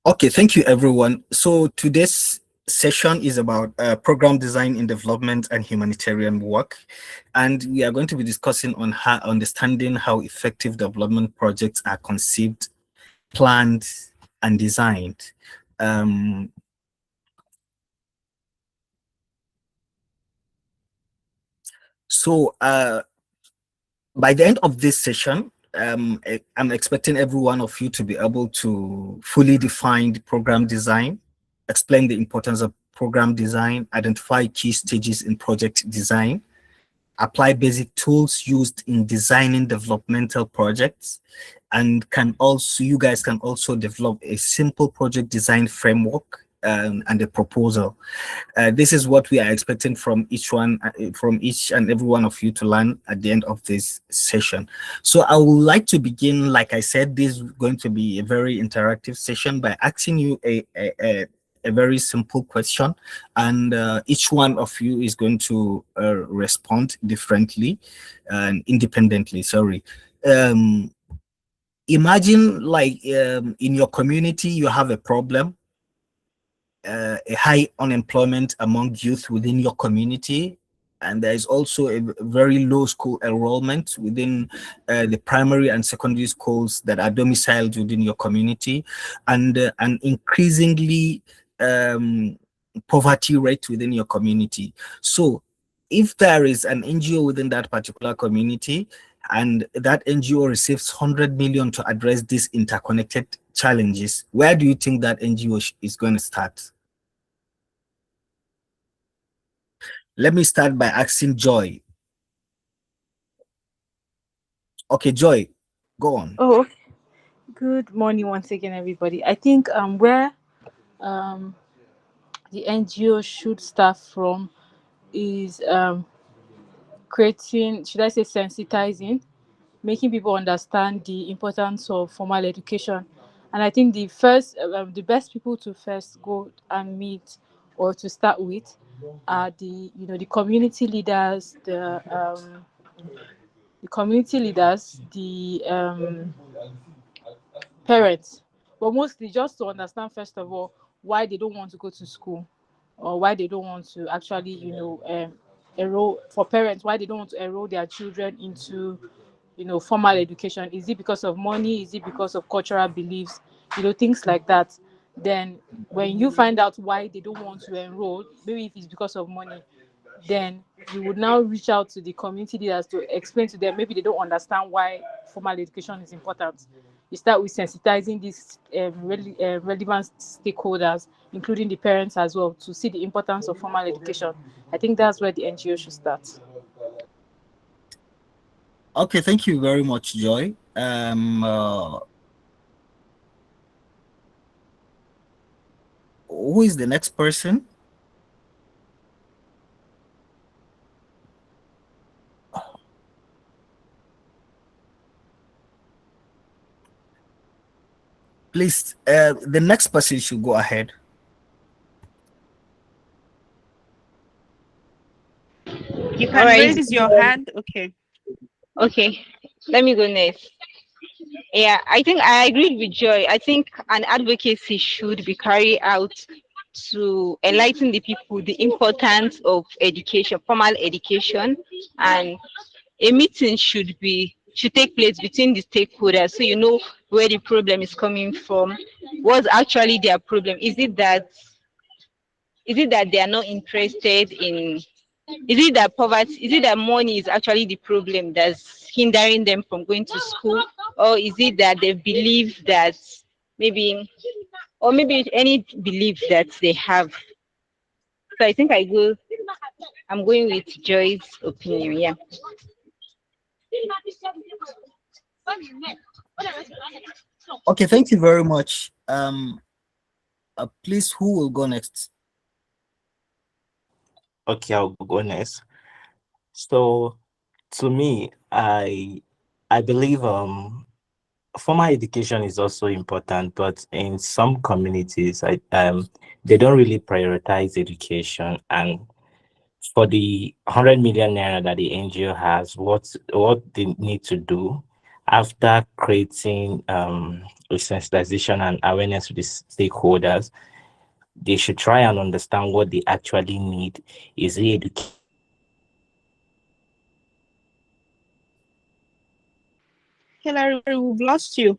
Okay, thank you, everyone. So today's session is about program design in development and humanitarian work. And we are going to be discussing on how understanding how effective development projects are conceived, planned, and designed. Um, so by the end of this session, I'm expecting every one of you to be able to fully define the program design, explain the importance of program design, identify key stages in project design, apply basic tools used in designing developmental projects, and you guys can also develop a simple project design framework and a proposal. This is what we are expecting from each and every one of you to learn at the end of this session. So I would like to begin, like I said, this is going to be a very interactive session by asking you a very simple question, and each one of you is going to respond differently and independently. Sorry. Imagine like in your community, you have a problem, a high unemployment among youth within your community, and there is also a very low school enrollment within the primary and secondary schools that are domiciled within your community, and an increasingly poverty rate within your community. So if there is an NGO within that particular community and that NGO receives 100 million to address these interconnected challenges, where do you think that NGO is going to start? Let me start by asking Joy. Okay, Joy, go on. Oh, okay. Good morning once again, everybody. I think where um the NGO should start from is creating, should I say, sensitizing, making people understand the importance of formal education. And I think the best people to first go and meet or to start with are the community leaders, the parents, but mostly just to understand first of all why they don't want to go to school, or why they don't want to actually enroll, for parents, why they don't want to enroll their children into formal education. Is it because of money? Is it because of cultural beliefs? Things like that. Then when you find out why they don't want to enroll, maybe if it's because of money, then you would now reach out to the community leaders to explain to them. Maybe they don't understand why formal education is important. You start with sensitizing these relevant stakeholders, including the parents as well, to see the importance of formal education. I think that's where the NGO should start. Okay, thank you very much, Joy. Who is the next person? Please, the next person should go ahead. You All can right. raise your hand. Okay. Okay. Let me go next. Yeah, I think I agreed with Joy. I think an advocacy should be carried out to enlighten the people the importance of education, formal education, and a meeting should take place between the stakeholders, so you know where the problem is coming from. What's actually their problem? Is it that they are not interested in, is it that poverty, is it that money is actually the problem that's hindering them from going to school? Or is it that they believe that maybe, or maybe any belief that they have? So I think I'm going with Joy's opinion. Yeah. Okay, thank you very much. Please, who will go next? Okay, I'll go next. So to me, I believe formal education is also important, but in some communities, they don't really prioritize education. And for the 100 million naira that the NGO has, what they need to do, after creating a sensitization and awareness with the stakeholders, they should try and understand what they actually need. Is it education? Hillary, we've lost you.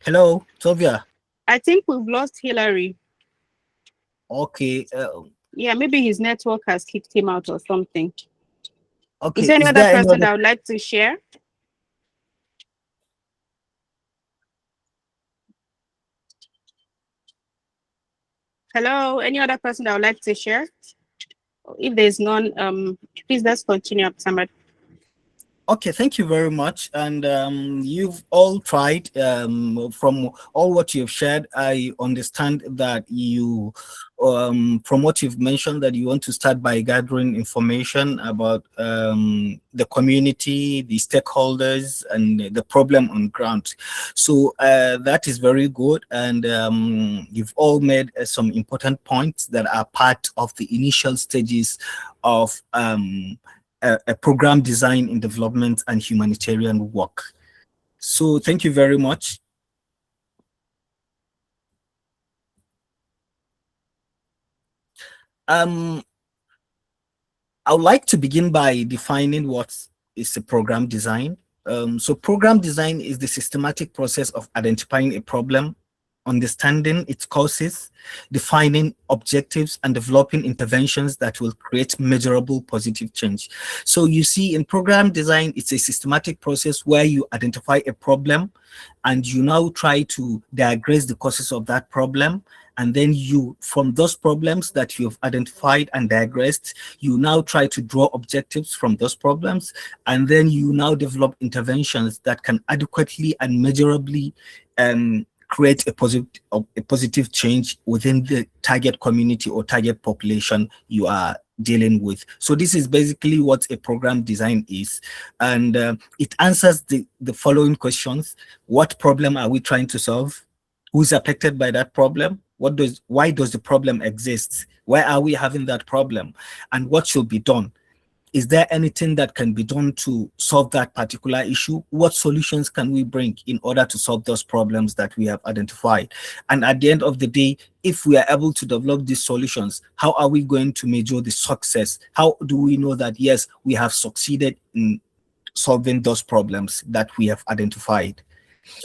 Hello, Sylvia. I think we've lost Hillary. Okay. Yeah, maybe his network has kicked him out or something. Okay. Is there any Is other there any person other? that would like to share? Hello, any other person that would like to share? If there's none, please let's continue, Samad. Okay, thank you very much. And you've all tried, from all what you've shared, I understand that you, from what you've mentioned, that you want to start by gathering information about the community, the stakeholders, and the problem on ground. So that is very good. And you've all made some important points that are part of the initial stages of a program design in development and humanitarian work. So thank you very much. I would like to begin by defining what is a program design. So program design is the systematic process of identifying a problem, understanding its causes, defining objectives, and developing interventions that will create measurable positive change. So you see, in program design, it's a systematic process where you identify a problem and you now try to diagnose the causes of that problem. And then you, from those problems that you've identified and diagnosed, you now try to draw objectives from those problems. And then you now develop interventions that can adequately and measurably create a positive change within the target community or target population you are dealing with. So this is basically what a program design is. And it answers the following questions. What problem are we trying to solve? Who's affected by that problem? Why does the problem exist? Why are we having that problem? And what should be done? Is there anything that can be done to solve that particular issue? What solutions can we bring in order to solve those problems that we have identified? And at the end of the day, if we are able to develop these solutions, how are we going to measure the success? How do we know that, yes, we have succeeded in solving those problems that we have identified?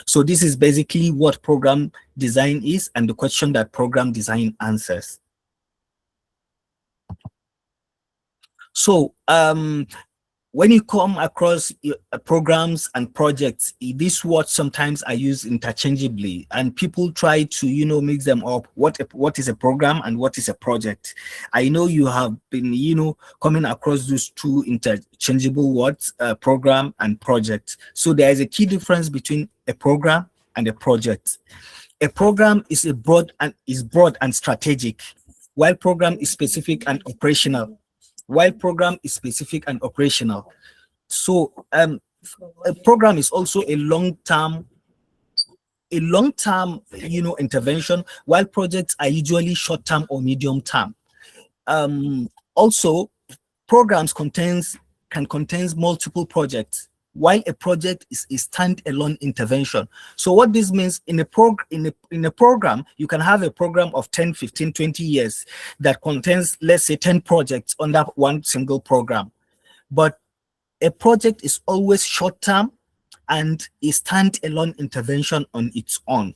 So this is basically what program design is and the question that program design answers. So when you come across programs and projects, these words sometimes are used interchangeably, and people try to, mix them up. What is a program and what is a project? I know you have been, coming across those two interchangeable words, program and project. So there is a key difference between a program and a project. A program is broad and strategic, while program is specific and operational. So a program is also a long-term intervention, while projects are usually short-term or medium-term. Also, programs can contain multiple projects, while a project is a stand-alone intervention. So what this means, in a program, you can have a program of 10, 15, 20 years that contains, let's say, 10 projects under one single program. But a project is always short-term and a stand-alone intervention on its own.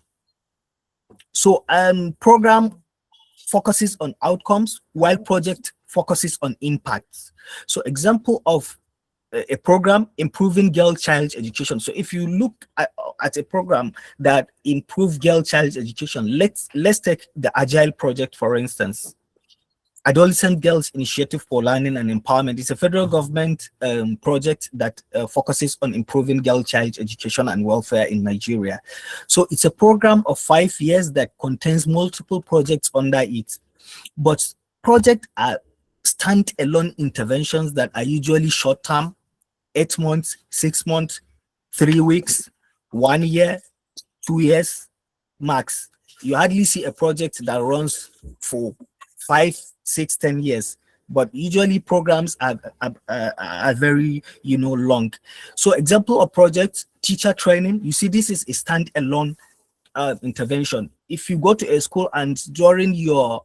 So program focuses on outcomes, while project focuses on impacts. So example of a program, improving girl-child education. So if you look at a program that improves girl-child education, let's take the Agile project, for instance. Adolescent Girls Initiative for Learning and Empowerment. It's a federal government project that focuses on improving girl child education and welfare in Nigeria. So it's a program of 5 years that contains multiple projects under it. But projects are stand-alone interventions that are usually short-term, 8 months, 6 months, 3 weeks, 1 year, 2 years, max. You hardly see a project that runs for 5, 6, 10 years, but usually programs are very, long. So example of projects, teacher training. You see, this is a standalone intervention. If you go to a school and during your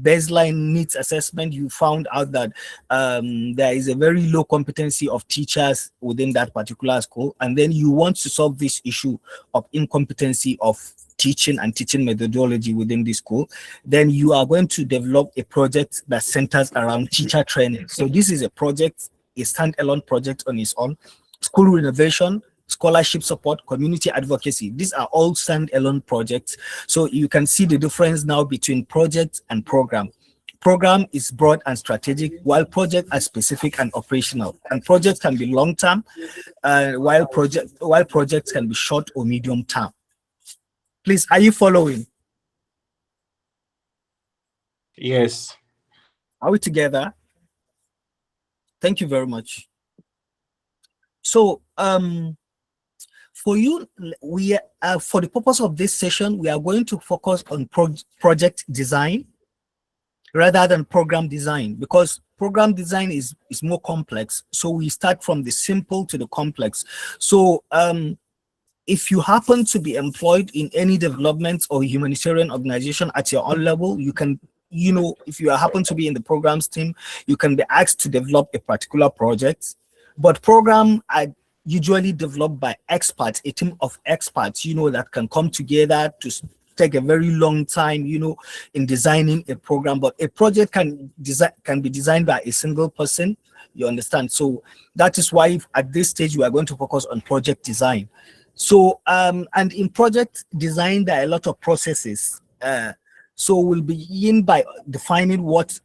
baseline needs assessment, you found out that there is a very low competency of teachers within that particular school, and then you want to solve this issue of incompetency of teaching and teaching methodology within the school, then you are going to develop a project that centers around teacher training. So this is a project, a standalone project on its own. School renovation, scholarship support, community advocacy. These are all standalone projects. So you can see the difference now between project and program. Program is broad and strategic, while projects are specific and operational. And projects can be long-term, while projects can be short or medium-term. Please, are you following? Yes. Are we together? Thank you very much. So, for you, we for the purpose of this session, we are going to focus on project design rather than program design, because program design is more complex. So we start from the simple to the complex. So if you happen to be employed in any development or humanitarian organization at your own level, you can, if you happen to be in the programs team, you can be asked to develop a particular project. But program are usually developed by experts, a team of experts, that can come together to take a very long time, in designing a program. But a project can be designed by a single person, you understand? So that is why at this stage, we are going to focus on project design. So, and in project design, there are a lot of processes. So we'll begin by defining what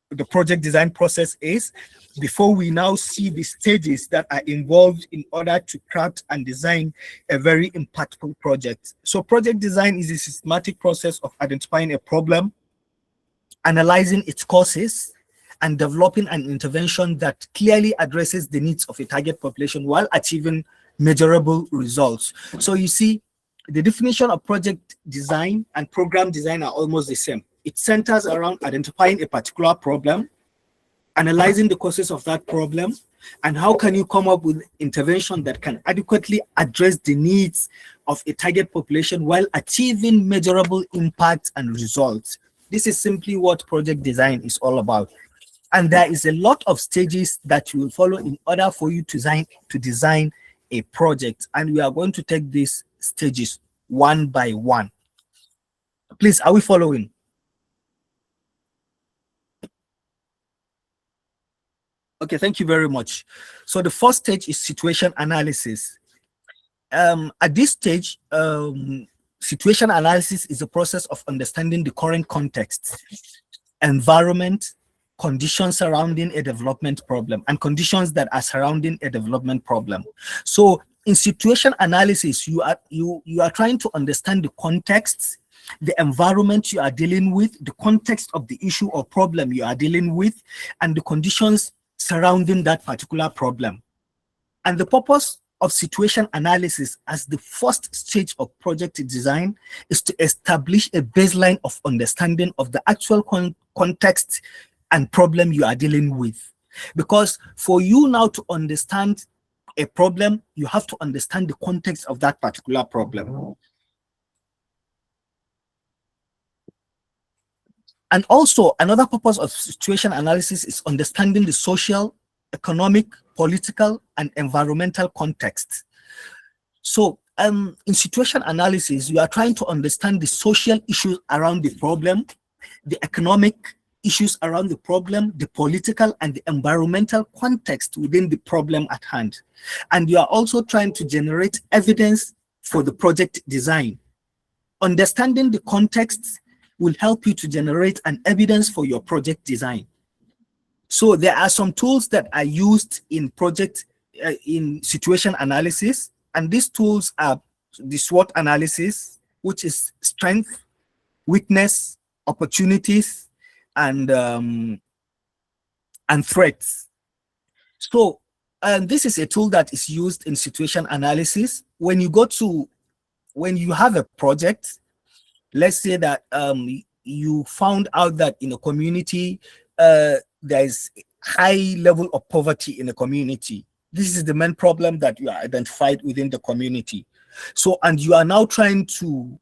the project design process is before we now see the stages that are involved in order to craft and design a very impactful project. So project design is a systematic process of identifying a problem, analyzing its causes, and developing an intervention that clearly addresses the needs of a target population while achieving measurable results. So you see, the definition of project design and program design are almost the same. It centers around identifying a particular problem, analyzing the causes of that problem, and how can you come up with intervention that can adequately address the needs of a target population while achieving measurable impact and results. This is simply what project design is all about. And there is a lot of stages that you will follow in order for you to design a project. And we are going to take these stages one by one. Please, are we following? Okay, thank you very much. So the first stage is situation analysis. At this stage, situation analysis is a process of understanding the current context, environment, conditions surrounding a development problem, and conditions that are surrounding a development problem. So in situation analysis, you are trying to understand the context, the environment you are dealing with, the context of the issue or problem you are dealing with, and the conditions surrounding that particular problem. And the purpose of situation analysis as the first stage of project design is to establish a baseline of understanding of the actual context and problem you are dealing with. Because for you now to understand a problem, you have to understand the context of that particular problem. And also, another purpose of situation analysis is understanding the social, economic, political, and environmental context. So in situation analysis, you are trying to understand the social issues around the problem, the economic issues around the problem, the political and the environmental context within the problem at hand. And you are also trying to generate evidence for the project design. Understanding the context will help you to generate an evidence for your project design. So there are some tools that are used in in situation analysis, and these tools are the SWOT analysis, which is strength, weakness, opportunities, and threats. So this is a tool that is used in situation analysis. When you have a project, let's say that you found out that in a community there is high level of poverty in a community. This is the main problem that you are identified within the community. So, and you are now trying to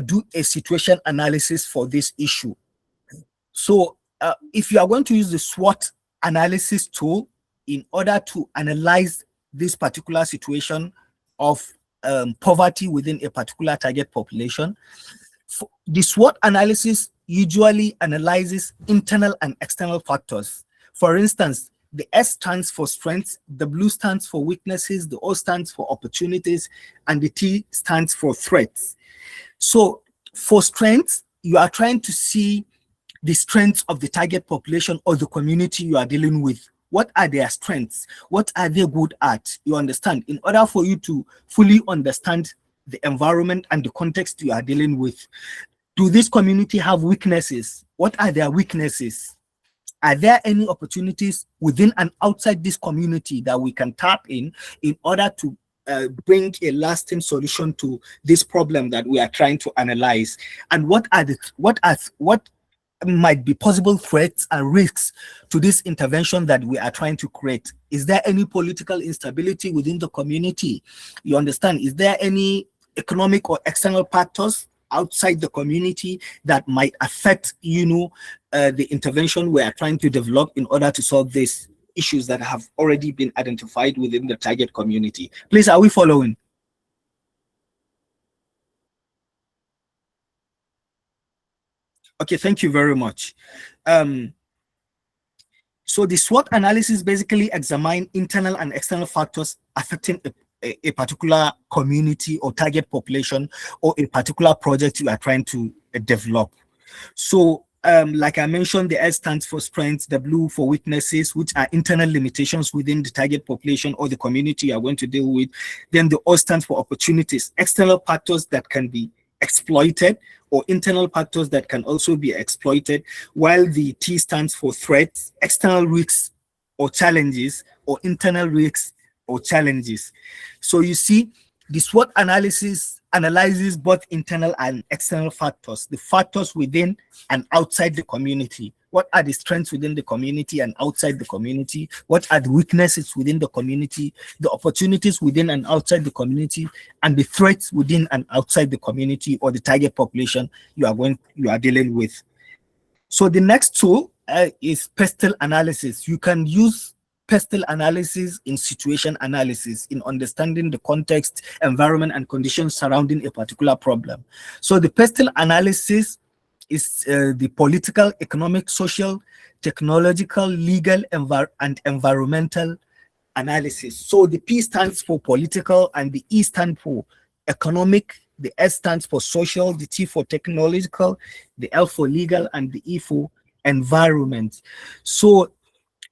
do a situation analysis for this issue. So if you are going to use the SWOT analysis tool in order to analyze this particular situation of poverty within a particular target population, the SWOT analysis usually analyzes internal and external factors. For instance, the S stands for strengths, the blue stands for weaknesses, the O stands for opportunities, and the T stands for threats. So for strengths, you are trying to see the strengths of the target population or the community you are dealing with. What are their strengths? What are they good at? You understand? In order for you to fully understand the environment and the context you are dealing with. Do this community have weaknesses? What are their weaknesses? Are there any opportunities within and outside this community that we can tap in order to bring a lasting solution to this problem that we are trying to analyze? And what might be possible threats and risks to this intervention that we are trying to create? Is there any political instability within the community? You understand? Is there any economic or external factors outside the community that might affect, the intervention we are trying to develop in order to solve these issues that have already been identified within the target community? Please, are we following? Okay, thank you very much. So the SWOT analysis basically examine internal and external factors affecting a particular community or target population or a particular project you are trying to develop. So like I mentioned, the S stands for strengths, the blue for weaknesses, which are internal limitations within the target population or the community you are going to deal with. Then the O stands for opportunities, external factors that can be exploited, or internal factors that can also be exploited, while the T stands for threats, external risks or challenges, or internal risks or challenges. So you see, the SWOT analysis analyzes both internal and external factors, the factors within and outside the community. What are the strengths within the community and outside the community? What are the weaknesses within the community, the opportunities within and outside the community, and the threats within and outside the community or the target population you are dealing with? So the next tool is pestle analysis. You can use pestle analysis in situation analysis in understanding the context, environment, and conditions surrounding a particular problem. So the pestle analysis is the political, economic, social, technological, legal, and environmental analysis. So the P stands for political and the E stands for economic, the S stands for social, the T for technological, the L for legal, and the E for environment. So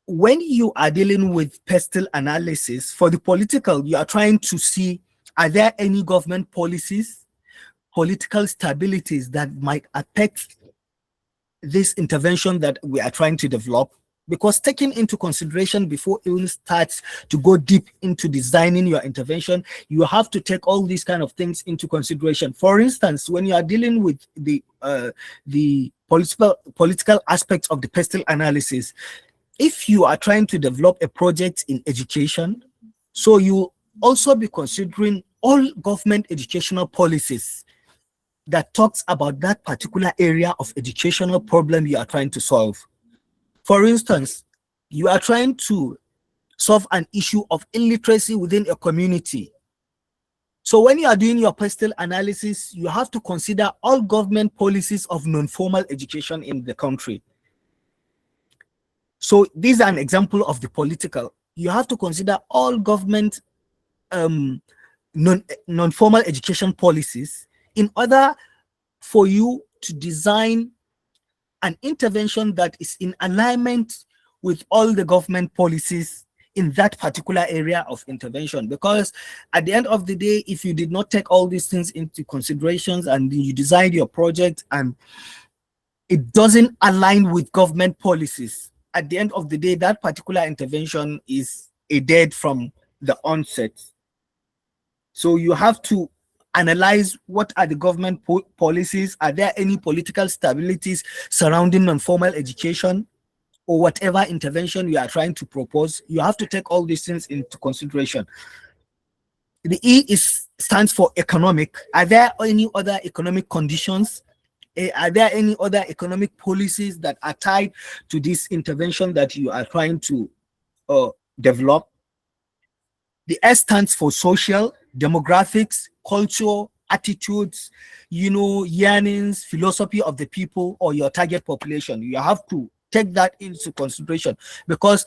when you are dealing with pestle analysis, for the political, you are trying to see, are there any government policies, political stabilities that might affect this intervention that we are trying to develop? Because taking into consideration before even starts to go deep into designing your intervention, you have to take all these kind of things into consideration. For instance, when you are dealing with the political aspects of the pestle analysis, if you are trying to develop a project in education, so you also be considering all government educational policies that talks about that particular area of educational problem you are trying to solve. For instance, you are trying to solve an issue of illiteracy within a community. So when you are doing your pestle analysis, you have to consider all government policies of non-formal education in the country. So these are an example of the political. You have to consider all government non-formal education policies in order for you to design an intervention that is in alignment with all the government policies in that particular area of intervention. Because at the end of the day, if you did not take all these things into considerations and you design your project and it doesn't align with government policies, at the end of the day, that particular intervention is a dead from the onset. So you have to analyze what are the government policies. Are there any political stabilities surrounding non-formal education or whatever intervention you are trying to propose? You have to take all these things into consideration. The stands for economic. Are there any other economic conditions? Are there any other economic policies that are tied to this intervention that you are trying to develop? The S stands for social, demographics, culture, attitudes, yearnings, philosophy of the people or your target population. You have to take that into consideration, because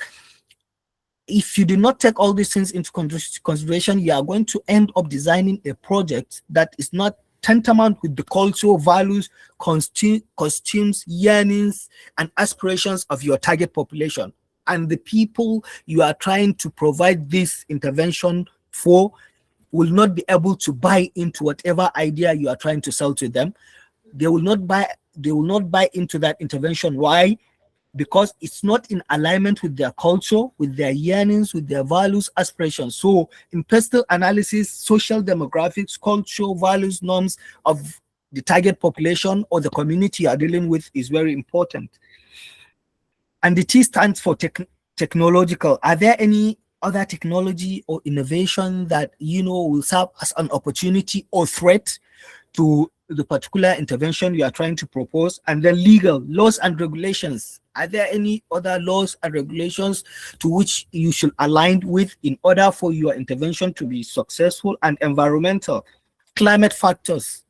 if you do not take all these things into consideration, you are going to end up designing a project that is not tantamount with the cultural values, costumes, yearnings, and aspirations of your target population. And the people you are trying to provide this intervention for will not be able to buy into whatever idea you are trying to sell to them. They will not buy into that intervention. Why? Because it's not in alignment with their culture, with their yearnings, with their values, aspirations. So in personal analysis, social demographics, cultural values, norms of the target population or the community you are dealing with is very important. And the T stands for technological. Are there any other technology or innovation that will serve as an opportunity or threat to the particular intervention you are trying to propose? And then legal, laws and regulations. Are there any other laws and regulations to which you should align with in order for your intervention to be successful? And environmental, climate factors,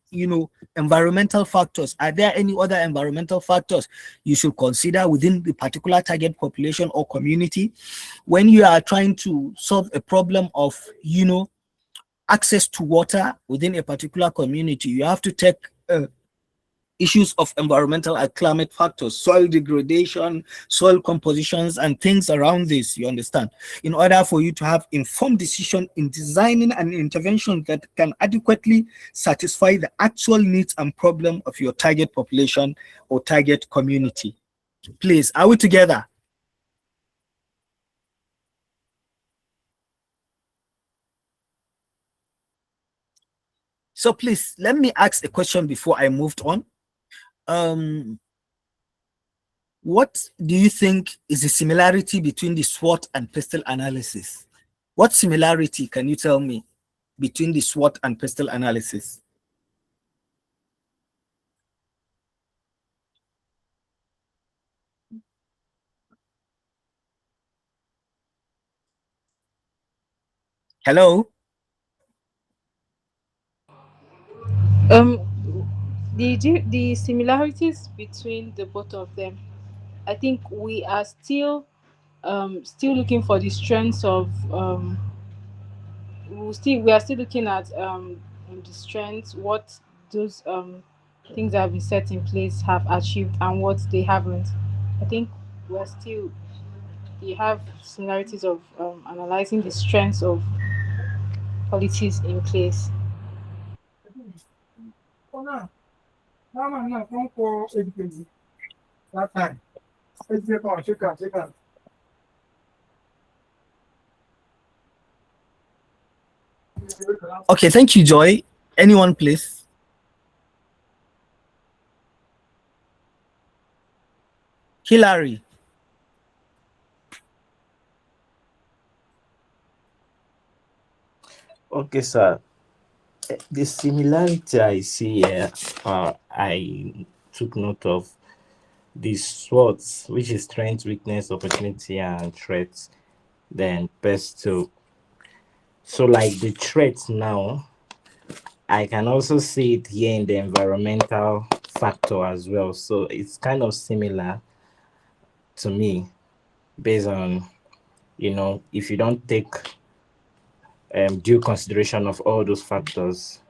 environmental factors. Are there any other environmental factors you should consider within the particular target population or community when you are trying to solve a problem of, access to water within a particular community? You have to take issues of environmental and climate factors, soil degradation, soil compositions, and things around this, you understand, in order for you to have informed decision in designing an intervention that can adequately satisfy the actual needs and problem of your target population or target community. Please, are we together? So please, let me ask a question before I moved on. What do you think is the similarity between the SWOT and PESTEL analysis? What similarity can you tell me between the SWOT and PESTEL analysis? Hello? The similarities between the both of them, I think we are still looking for the strengths of we are still looking at the strengths, what those things that have been set in place have achieved and what they haven't. I think we're still you have similarities of analyzing the strengths of policies in place. Okay, thank you, Joy. Anyone, please? Hillary. Okay, sir. The similarity I see here, I took note of the SWOT, which is strength, weakness, opportunity, and threats. Then PESTEL. So, like the threats now, I can also see it here in the environmental factor as well. So it's kind of similar to me, based on, if you don't take due consideration of all those factors,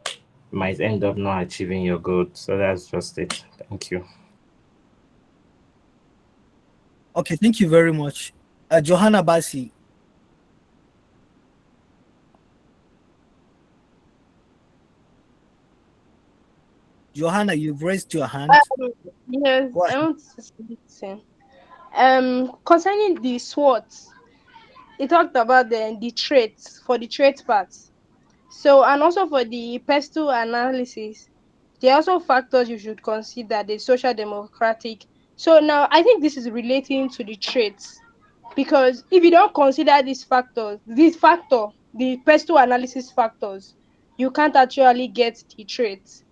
you might end up not achieving your goal. So that's just it. Thank Thank you. Okay, thank you very much. Johanna Basi. Johanna, you've raised your hand. Yes, Go I ahead. want to say something. Concerning the SWOT, he talked about the traits for the trait part. So, and also for the pestle analysis, there are also factors you should consider, the social democratic. So now I think this is relating to the traits, because if you don't consider these factors, the pestle analysis factors, you can't actually get the traits,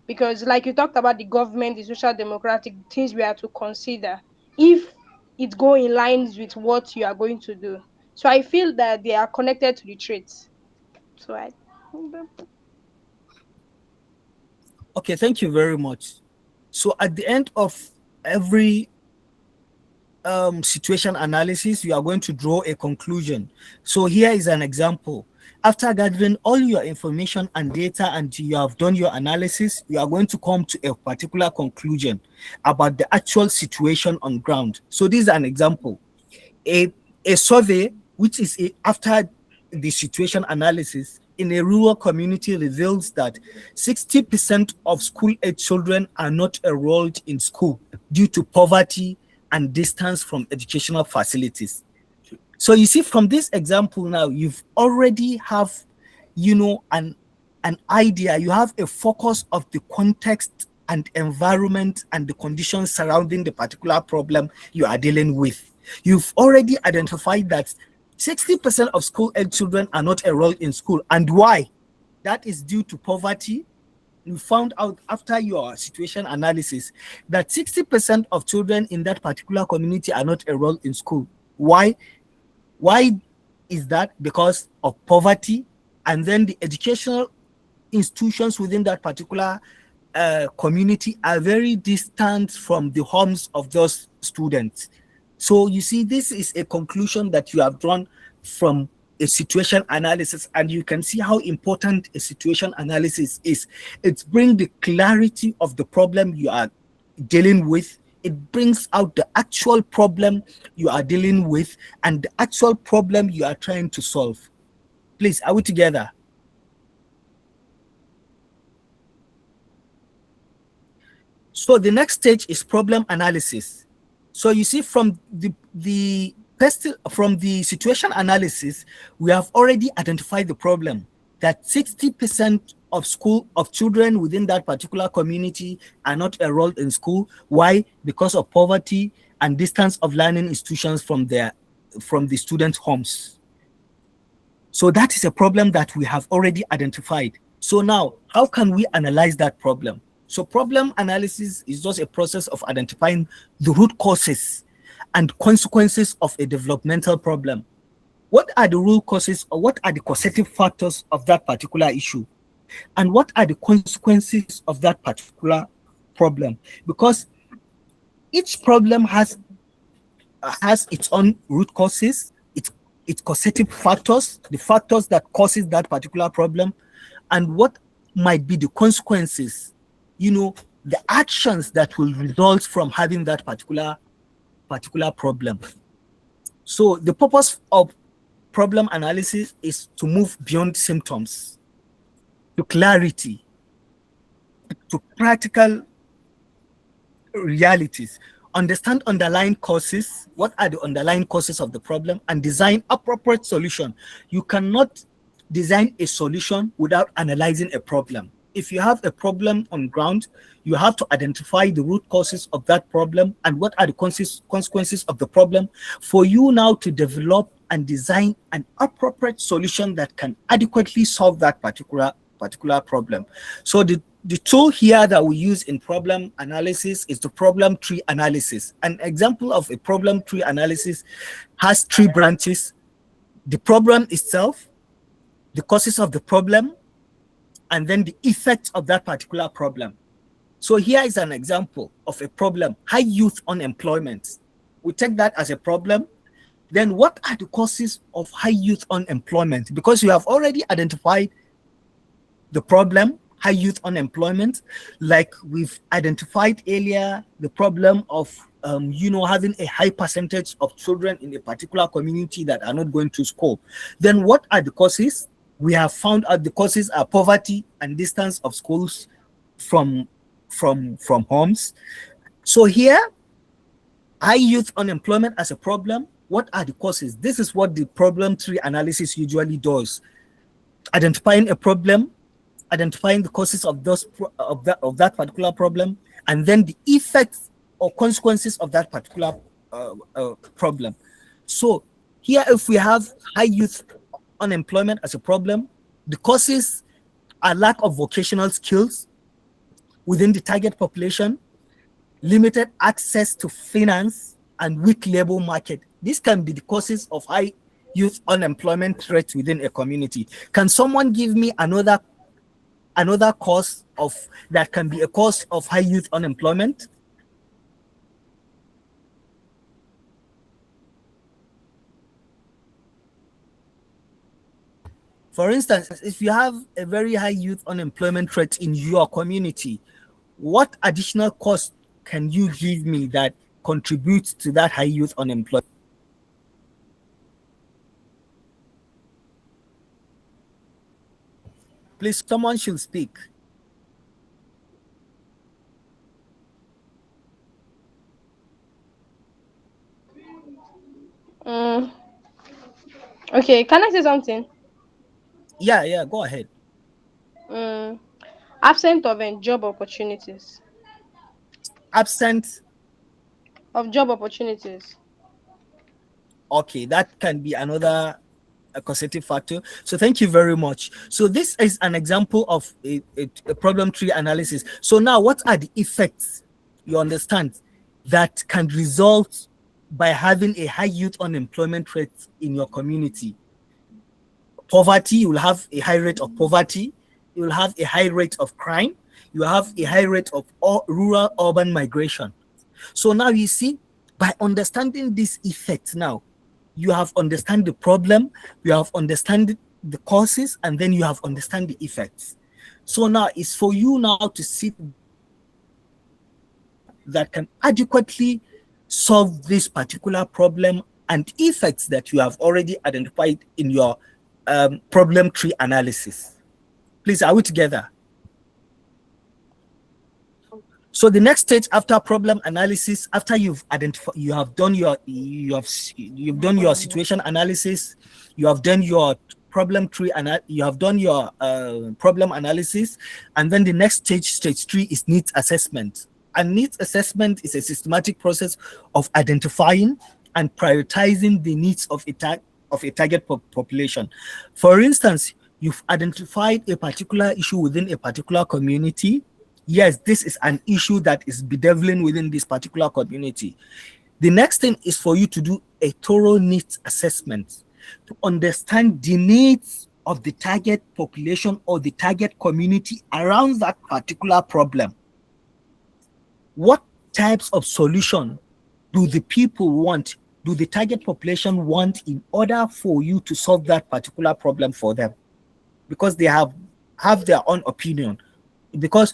because like you talked about the government, the social democratic things we have to consider if it go in lines with what you are going to do. So I feel that they are connected to the traits. So I Okay, thank you very much. So at the end of every situation analysis, you are going to draw a conclusion. So here is an example. After gathering all your information and data and you have done your analysis, you are going to come to a particular conclusion about the actual situation on ground. So this is an example. A, a survey, which is after the situation analysis in a rural community, reveals that 60% of school-age children are not enrolled in school due to poverty and distance from educational facilities. So you see, from this example now, you've already have, an idea. You have a focus of the context and environment and the conditions surrounding the particular problem you are dealing with. You've already identified that 60% of school-age children are not enrolled in school. And why? That is due to poverty. You found out after your situation analysis that 60% of children in that particular community are not enrolled in school. Why? Why is that? Because of poverty, and then the educational institutions within that particular community are very distant from the homes of those students. So you see, this is a conclusion that you have drawn from a situation analysis, and you can see how important a situation analysis is. It brings the clarity of the problem you are dealing with. It brings out the actual problem you are dealing with and the actual problem you are trying to solve. Please, are we together? So the next stage is problem analysis. So you see, from the situation analysis, we have already identified the problem that 60% of children within that particular community are not enrolled in school. Why? Because of poverty and distance of learning institutions from the students' homes. So that is a problem that we have already identified. So now, how can we analyze that problem? So problem analysis is just a process of identifying the root causes and consequences of a developmental problem. What are the root causes, or what are the causative factors of that particular issue? And what are the consequences of that particular problem? Because each problem has its own root causes, its causative factors, the factors that causes that particular problem, and what might be the consequences, the actions that will result from having that particular problem. So the purpose of problem analysis is to move beyond symptoms to clarity, to practical realities. Understand underlying causes. What are the underlying causes of the problem? And design appropriate solution. You cannot design a solution without analyzing a problem. If you have a problem on ground, you have to identify the root causes of that problem and what are the consequences of the problem for you now to develop and design an appropriate solution that can adequately solve that particular problem. So the tool here that we use in problem analysis is the problem tree analysis. An example of a problem tree analysis has 3 branches: the problem itself, the causes of the problem, and then the effects of that particular problem. So here is an example of a problem: high youth unemployment. We take that as a problem. Then what are the causes of high youth unemployment? Because you have already identified the problem, high youth unemployment, like we've identified earlier, the problem of having a high percentage of children in a particular community that are not going to school. Then what are the causes? We have found out the causes are poverty and distance of schools from homes. So here, high youth unemployment as a problem. What are the causes? This is what the problem tree analysis usually does. Identifying a problem, identifying the causes of that particular problem, and then the effects or consequences of that particular problem. So here, if we have high youth unemployment as a problem, the causes are lack of vocational skills within the target population, limited access to finance, and weak labor market. This can be the causes of high youth unemployment rate within a community. Can someone give me another cause of that can be a cause of high youth unemployment? For instance, if you have a very high youth unemployment rate in your community, what additional cost can you give me that contributes to that high youth unemployment? Please, someone should speak. Okay, can I say something? Yeah, go ahead. Absent of job opportunities. Absent Of job opportunities. Okay, that can be another causative factor. So thank you very much. So this is an example of a problem tree analysis. So now what are the effects, you understand, that can result by having a high youth unemployment rate in your community? Poverty, you will have a high rate of poverty. You will have a high rate of crime. You have a high rate of rural urban migration. So now you see, by understanding this effect now, you have understand the problem, you have understand the causes, and then you have understand the effects. So now it's for you now to see that can adequately solve this particular problem and effects that you have already identified in your problem tree analysis. Please, are we together? So the next stage after problem analysis, after you've identified, you've done your situation analysis, you have done your problem tree, and you have done your problem analysis, and then the next stage, stage 3, is needs assessment. And needs assessment is a systematic process of identifying and prioritizing the needs of a target population. For instance, you've identified a particular issue within a particular community. Yes, this is an issue that is bedeviling within this particular community. The next thing is for you to do a thorough needs assessment to understand the needs of the target population or the target community around that particular problem. What types of solution do the people want, do the target population want in order for you to solve that particular problem for them? Because they have their own opinion. Because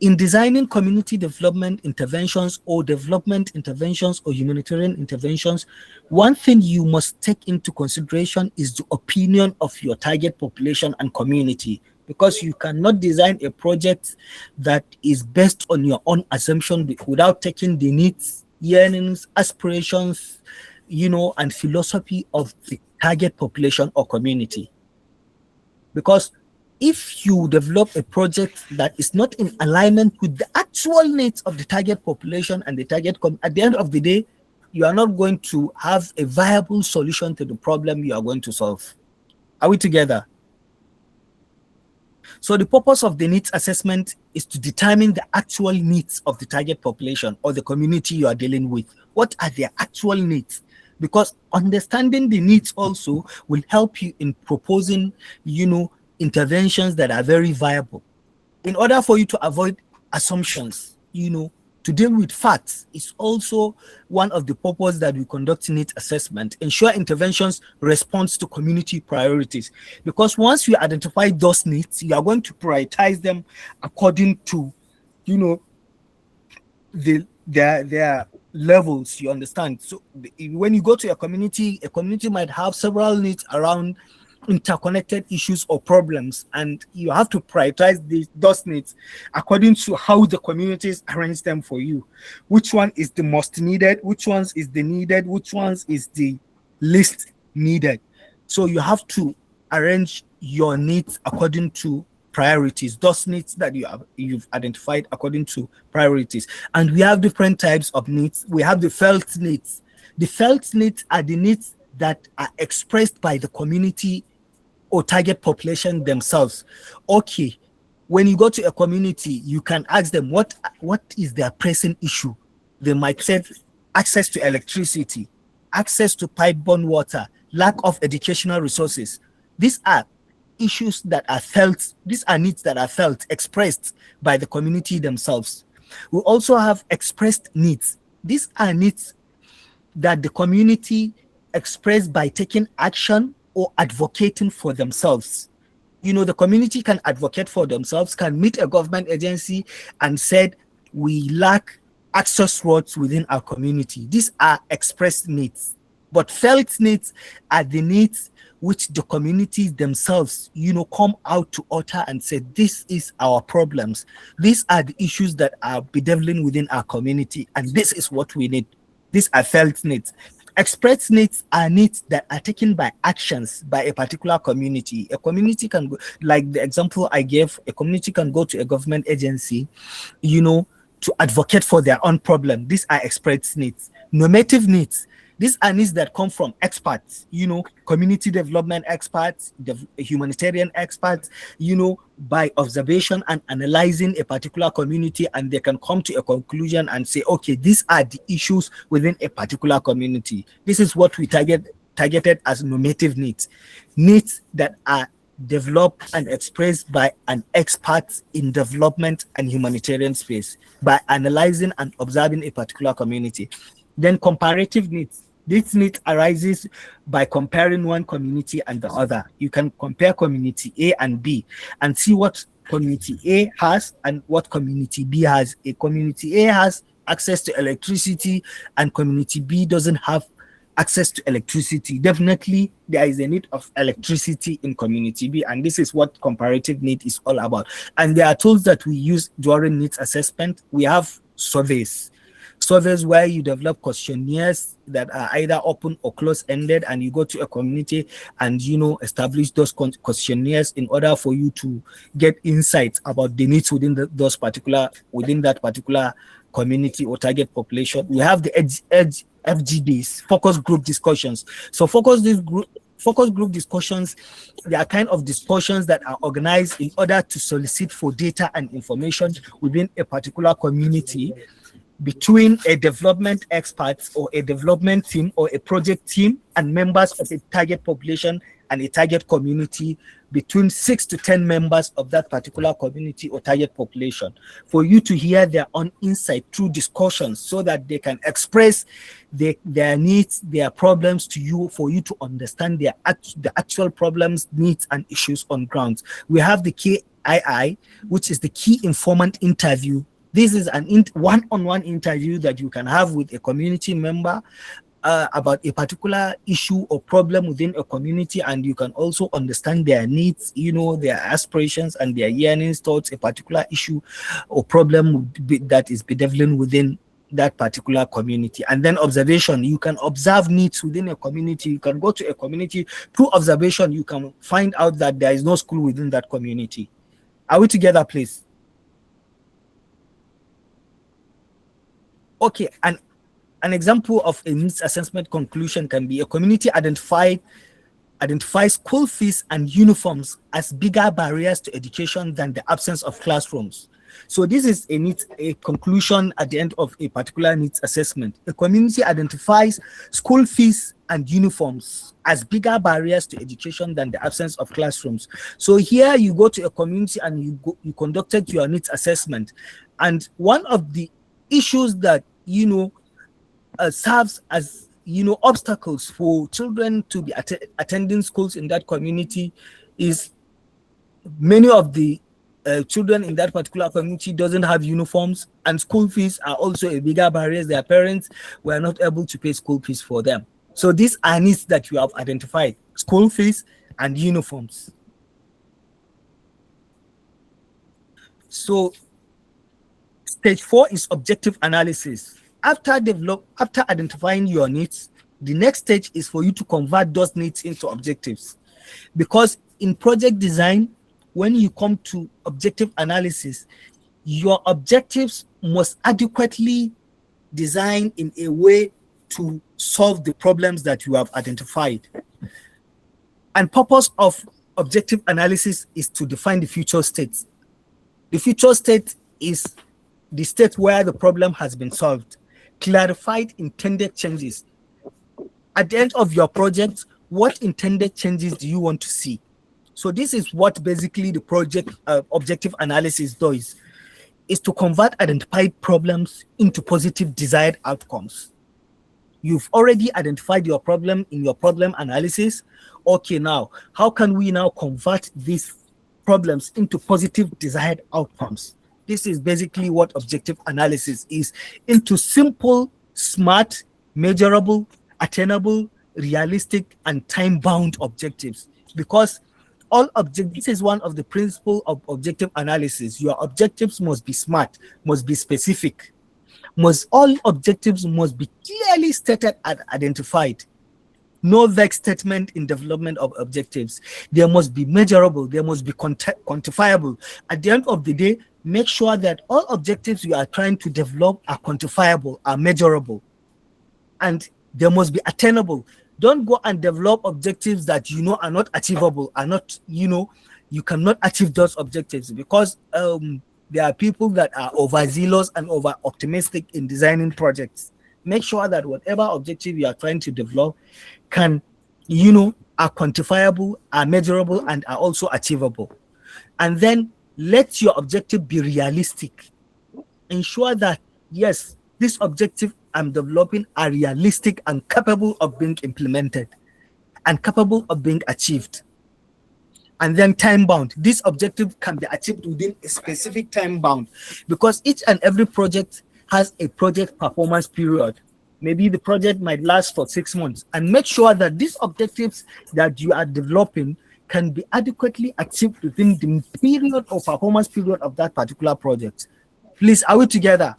in designing community development interventions or humanitarian interventions, one thing you must take into consideration is the opinion of your target population and community, because you cannot design a project that is based on your own assumption without taking the needs, yearnings, aspirations, and philosophy of the target population or community. Because if you develop a project that is not in alignment with the actual needs of the target population and the target, at the end of the day, you are not going to have a viable solution to the problem you are going to solve. Are we together? So the purpose of the needs assessment is to determine the actual needs of the target population or the community you are dealing with. What are their actual needs? Because understanding the needs also will help you in proposing, interventions that are very viable. In order for you to avoid assumptions, to deal with facts is also one of the purposes that we conduct needs assessment. Ensure interventions response to community priorities. Because once you identify those needs, you are going to prioritize them according to, you know, their levels, you understand. So when you go to a community might have several needs around interconnected issues or problems, and you have to prioritize those needs according to how the communities arrange them for you. Which one is the most needed, which ones is the needed, which ones is the least needed. So you have to arrange your needs according to priorities, those needs that you've identified according to priorities. And we have different types of needs. We have the felt needs. The felt needs are the needs that are expressed by the community or target population themselves. Okay, when you go to a community, you can ask them what is their pressing issue. They might say access to electricity, access to pipe-borne water, lack of educational resources. These are issues that are felt, these are needs that are felt, expressed by the community themselves. We also have expressed needs. These are needs that the community express by taking action or advocating for themselves. You know, the community can advocate for themselves, can meet a government agency and said, we lack access roads within our community. These are expressed needs. But felt needs are the needs which the communities themselves, you know, come out to utter and say, this is our problems. These are the issues that are bedeviling within our community, and this is what we need. These are felt needs. Expressed needs are needs that are taken by actions by a particular community. A community can go, like the example I gave, a community can go to a government agency, you know, to advocate for their own problem. These are expressed needs. Normative needs, these are needs that come from experts, you know, community development experts, humanitarian experts, you know, by observation and analyzing a particular community, and they can come to a conclusion and say, okay, these are the issues within a particular community. This is what we targeted as normative needs. Needs that are developed and expressed by an expert in development and humanitarian space by analyzing and observing a particular community. Then comparative needs. This need arises by comparing one community and the other. You can compare community A and B and see what community A has and what community B has. A community A has access to electricity and community B doesn't have access to electricity. Definitely there is a need of electricity in community B, and this is what comparative need is all about. And there are tools that we use during needs assessment. We have surveys where you develop questionnaires that are either open or close-ended, and you go to a community and, you know, establish those questionnaires in order for you to get insights about the needs within within that particular community or target population. We have the edge FGDs, focus group discussions. So focus group discussions, they are kind of discussions that are organized in order to solicit for data and information within a particular community between a development expert or a development team or a project team and members of a target population and a target community, between 6 to 10 members of that particular community or target population, for you to hear their own insight through discussions so that they can express their needs, their problems to you, for you to understand the actual problems, needs, and issues on ground. We have the KII, which is the key informant interview. This is an one-on-one interview that you can have with a community member about a particular issue or problem within a community, and you can also understand their needs, you know, their aspirations and their yearnings towards a particular issue or problem that is bedeviling within that particular community. And then observation, you can observe needs within a community. You can go to a community through observation. You can find out that there is no school within that community. Are we together, please? Okay, and an example of a needs assessment conclusion can be a community identifies school fees and uniforms as bigger barriers to education than the absence of classrooms. So this is a conclusion at the end of a particular needs assessment. A community identifies school fees and uniforms as bigger barriers to education than the absence of classrooms. So here you go to a community and you conducted your needs assessment, and one of the issues that, serves as, obstacles for children to be attending schools in that community is many of the children in that particular community doesn't have uniforms, and school fees are also a bigger barrier. Their parents were not able to pay school fees for them. So these are needs that you have identified: school fees and uniforms. So stage 4 is objective analysis. After identifying your needs, the next stage is for you to convert those needs into objectives. Because in project design, when you come to objective analysis, your objectives must adequately design in a way to solve the problems that you have identified. And purpose of objective analysis is to define the future state. The future state is the state where the problem has been solved, clarified intended changes. At the end of your project, what intended changes do you want to see? So this is what basically the project objective analysis does, is to convert identified problems into positive desired outcomes. You've already identified your problem in your problem analysis. Okay, now, how can we now convert these problems into positive desired outcomes? This is basically what objective analysis is, into simple, smart, measurable, attainable, realistic, and time-bound objectives. Because this is one of the principles of objective analysis. Your objectives must be smart, must be specific. All objectives must be clearly stated and identified. No vague statement in development of objectives. They must be measurable. They must be quantifiable. At the end of the day, make sure that all objectives you are trying to develop are quantifiable, are measurable, and they must be attainable. Don't go and develop objectives that are not achievable, you cannot achieve those objectives, because there are people that are overzealous and over optimistic in designing projects. Make sure that whatever objective you are trying to develop are quantifiable, are measurable, and are also achievable. And then let your objective be realistic. Ensure that, yes, this objective I'm developing are realistic and capable of being implemented and capable of being achieved. And then time bound. This objective can be achieved within a specific time bound, because each and every project has a project performance period. Maybe the project might last for 6 months, and make sure that these objectives that you are developing can be adequately achieved within the period or performance period of that particular project. Please, are we together?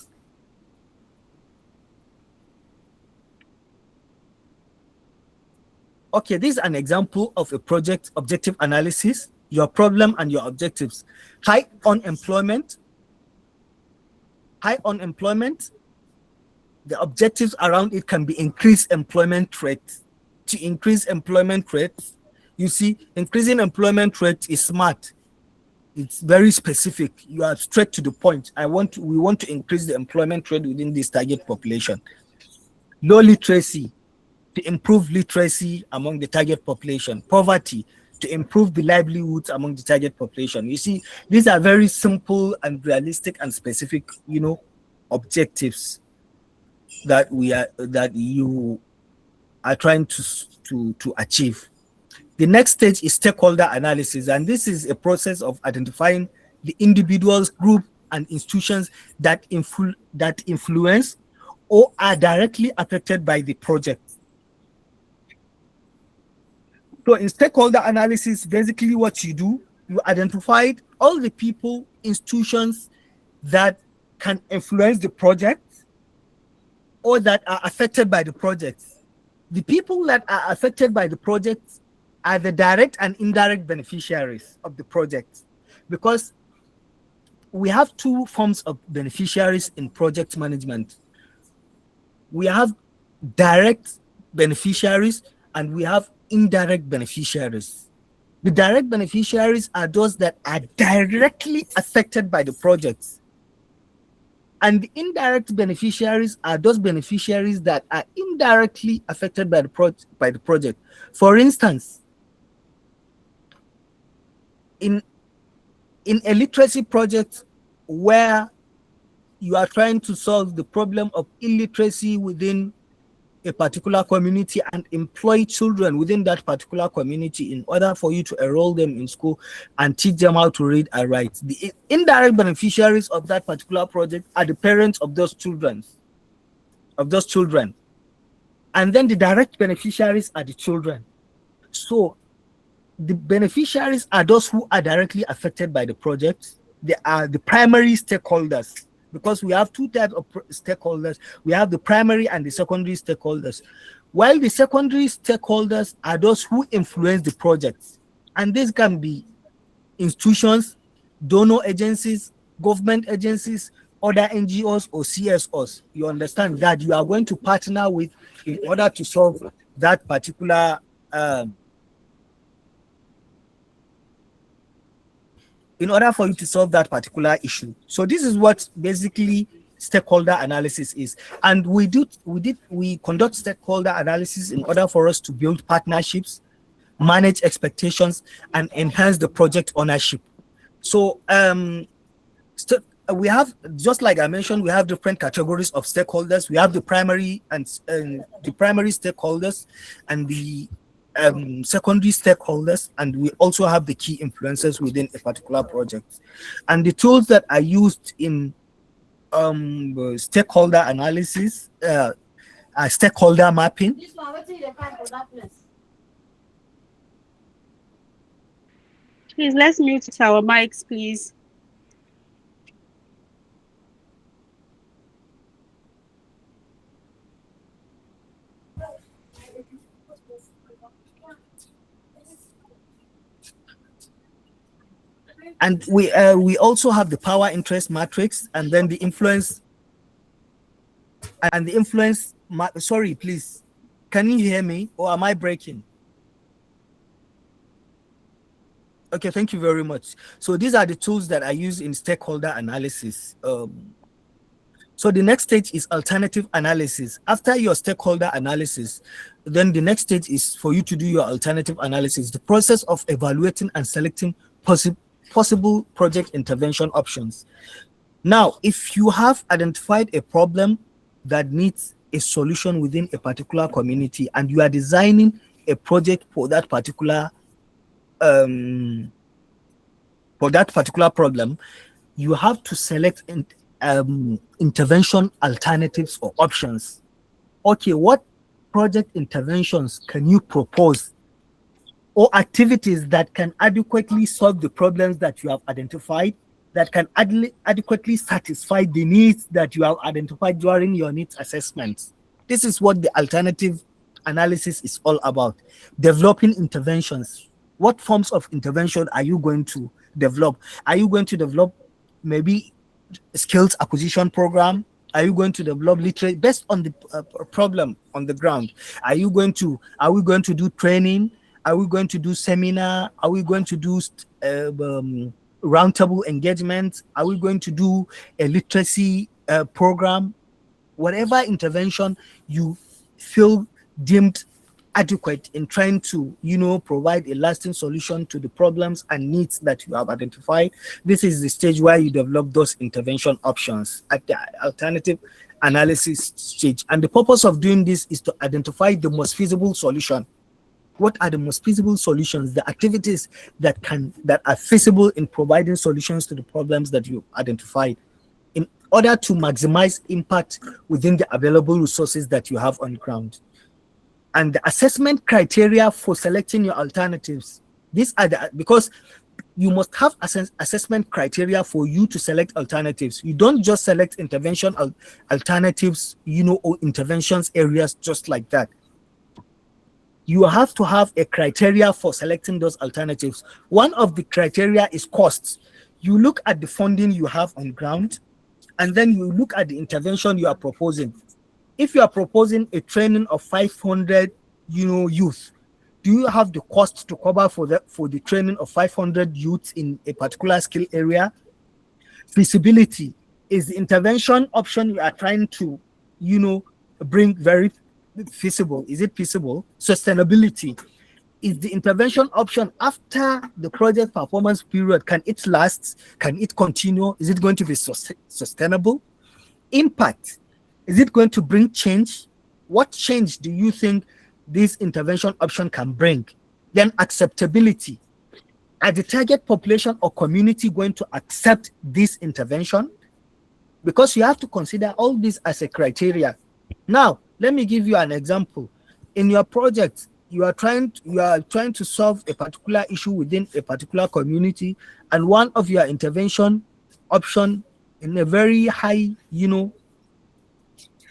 Okay, this is an example of a project objective analysis, your problem and your objectives. High unemployment. The objectives around it can be increased employment rate. To increase employment rates, you see, increasing employment rate is smart. It's very specific. You are straight to the point. We want to increase the employment rate within this target population. Low literacy, to improve literacy among the target population. Poverty, to improve the livelihoods among the target population. You see, these are very simple and realistic and specific, objectives that you are trying to achieve. The next stage is stakeholder analysis, and this is a process of identifying the individuals, group, and institutions that influence or are directly affected by the project. So in stakeholder analysis, basically what you do, you identified all the people, institutions that can influence the project or that are affected by the project. The people that are affected by the project are the direct and indirect beneficiaries of the project, because we have two forms of beneficiaries in project management. We have direct beneficiaries and we have indirect beneficiaries. The direct beneficiaries are those that are directly affected by the project. And the indirect beneficiaries are those beneficiaries that are indirectly affected by the project. For instance, in a literacy project where you are trying to solve the problem of illiteracy within a particular community and employ children within that particular community in order for you to enroll them in school and teach them how to read and write. The indirect beneficiaries of that particular project are the parents of those children. And then the direct beneficiaries are the children. So the beneficiaries are those who are directly affected by the project. They are the primary stakeholders, because we have two types of stakeholders. We have the primary and the secondary stakeholders. While the secondary stakeholders are those who influence the project. And this can be institutions, donor agencies, government agencies, other NGOs or CSOs. You understand that you are going to partner with in order to solve that particular in order for you to solve that particular issue. So this is what basically stakeholder analysis is. And we conduct stakeholder analysis in order for us to build partnerships, manage expectations, and enhance the project ownership. So we have, just like I mentioned, we have different categories of stakeholders. We have the primary and the primary stakeholders and the secondary stakeholders, and we also have the key influencers within a particular project. And the tools that are used in stakeholder analysis are stakeholder mapping. Please, let's mute our mics, please. And we also have the power interest matrix, and then the influence sorry, please, can you hear me, or am I breaking? Okay, thank you very much. So these are the tools that I use in stakeholder analysis. So the next stage is alternative analysis. After your stakeholder analysis, then the next stage is for you to do your alternative analysis, the process of evaluating and selecting possible project intervention options. Now, if you have identified a problem that needs a solution within a particular community and you are designing a project for that particular problem, you have to select intervention alternatives or options. Okay, what project interventions can you propose, or activities that can adequately solve the problems that you have identified, that can adequately satisfy the needs that you have identified during your needs assessments? This is what the alternative analysis is all about. Developing interventions. What forms of intervention are you going to develop? Are you going to develop maybe skills acquisition program? Are you going to develop literacy based on the problem on the ground? Are we going to do training? Are we going to do seminar? Are we going to do roundtable engagement? Are we going to do a literacy program? Whatever intervention you feel deemed adequate in trying to, provide a lasting solution to the problems and needs that you have identified. This is the stage where you develop those intervention options at the alternative analysis stage. And the purpose of doing this is to identify the most feasible solution. What are the most feasible solutions, the activities that are feasible in providing solutions to the problems that you identified, in order to maximize impact within the available resources that you have on ground. And the assessment criteria for selecting your alternatives, because you must have assessment criteria for you to select alternatives. You don't just select intervention alternatives, or interventions areas just like that. You have to have a criteria for selecting those alternatives. One of the criteria is costs. You look at the funding you have on ground, and then you look at the intervention you are proposing. If you are proposing a training of 500, youth, do you have the cost to cover for the training of 500 youths in a particular skill area? Feasibility. Is the intervention option you are trying to, bring very feasible? Is it feasible? Sustainability. Is the intervention option after the project performance period, can it last? Can it continue? Is it going to be sustainable? impact. Is it going to bring change? What change do you think this intervention option can bring? Then acceptability. Are the target population or community going to accept this intervention? Because you have to consider all this as a criteria. Now, let me give you an example. In your project, you are trying to solve a particular issue within a particular community, and one of your intervention option in a very high,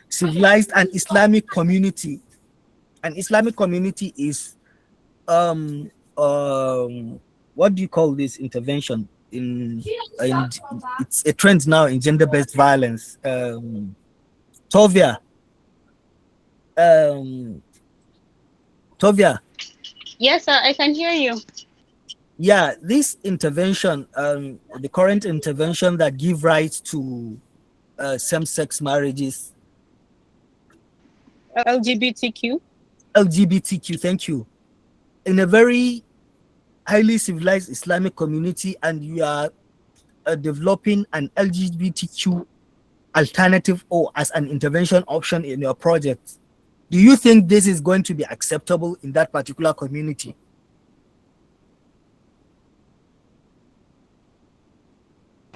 civilized and Islamic community. An Islamic community is what do you call this intervention? It's a trend now in gender-based violence. Tovia. Tovia. Yes, sir, I can hear you. Yeah, this intervention, the current intervention that give rights to same-sex marriages. LGBTQ. LGBTQ, thank you. In a very highly civilized Islamic community, and you are developing an LGBTQ alternative or as an intervention option in your project, do you think this is going to be acceptable in that particular community?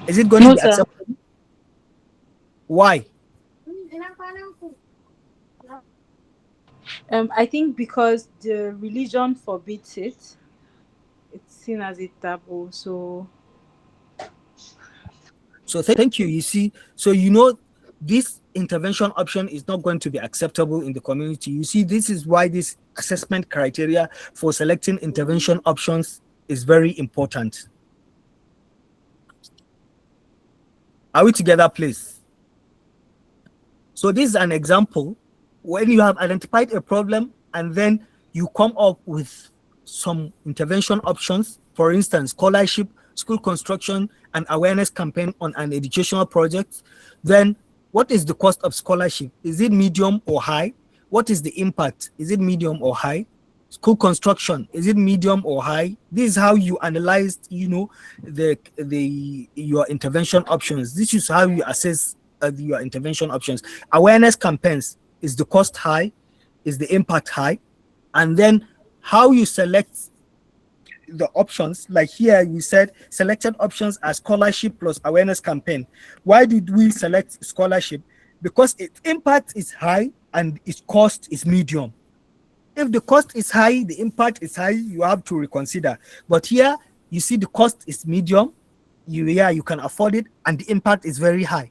Is it going to be acceptable? Why? I think because the religion forbids it. It's seen as a taboo. So thank you. You see, so this intervention option is not going to be acceptable in the community. You see, this is why this assessment criteria for selecting intervention options is very important. Are we together, please? So this is an example when you have identified a problem and then you come up with some intervention options, for instance, scholarship, school construction, and awareness campaign on an educational project. Then what is the cost of scholarship? Is it medium or high? What is the impact? Is it medium or high? School construction, is it medium or high? This is how you analyzed, your intervention options. This is how you assess your intervention options. Awareness campaigns, is the cost high? Is the impact high? And then how you select the options, like here we said selected options are scholarship plus awareness campaign. Why did we select scholarship? Because its impact is high and its cost is medium. If the cost is high, the impact is high, you have to reconsider. But here you see the cost is medium, you can afford it, and the impact is very high.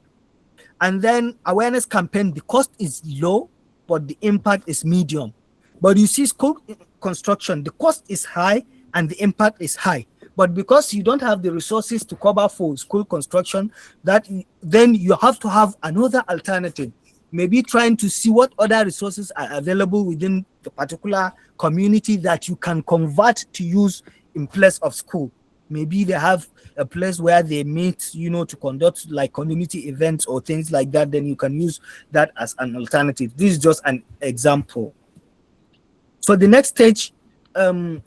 And then awareness campaign, the cost is low, but the impact is medium. But you see school construction, the cost is high and the impact is high. But because you don't have the resources to cover for school construction, then you have to have another alternative. Maybe trying to see what other resources are available within the particular community that you can convert to use in place of school. Maybe they have a place where they meet, to conduct like community events or things like that. Then you can use that as an alternative. This is just an example. So the next stage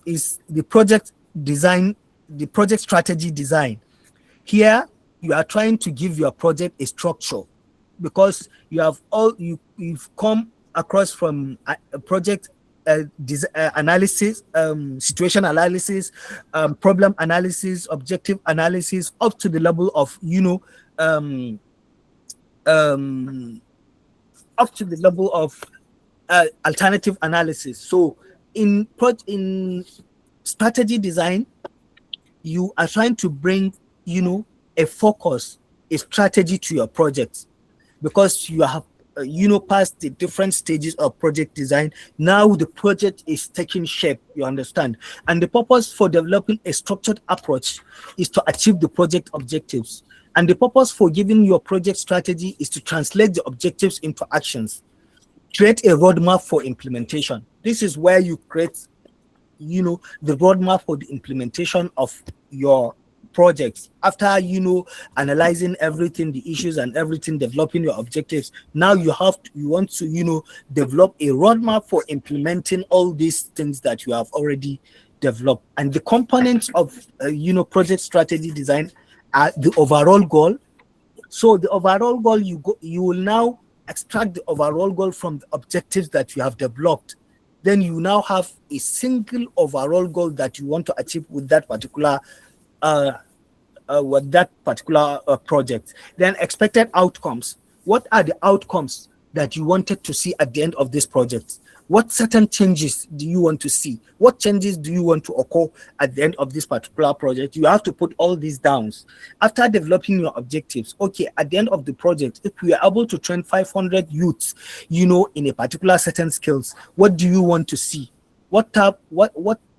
is the project design, the project strategy design. Here, you are trying to give your project a structure because you've come across from a project analysis, situation analysis, problem analysis, objective analysis, up to the level of alternative analysis. So in strategy design, you are trying to bring a focus, a strategy to your project, because you have past the different stages of project design. Now the project is taking shape, you understand, and the purpose for developing a structured approach is to achieve the project objectives, and the purpose for giving your project strategy is to translate the objectives into actions, create a roadmap for implementation. This is where you create the roadmap for the implementation of your projects. After analyzing everything, the issues and everything, developing your objectives, now you want to develop a roadmap for implementing all these things that you have already developed. And the components of project strategy design are the overall goal, So the overall goal, you will now extract the overall goal from the objectives that you have developed. Then you now have a single overall goal that you want to achieve with that particular uh, project. Then expected outcomes. What are the outcomes that you wanted to see at the end of this project? What certain changes do you want to see? What changes do you want to occur at the end of this particular project? You have to put all these down. After developing your objectives, okay, at the end of the project, if we are able to train 500 youths, in a particular certain skills, what do you want to see? What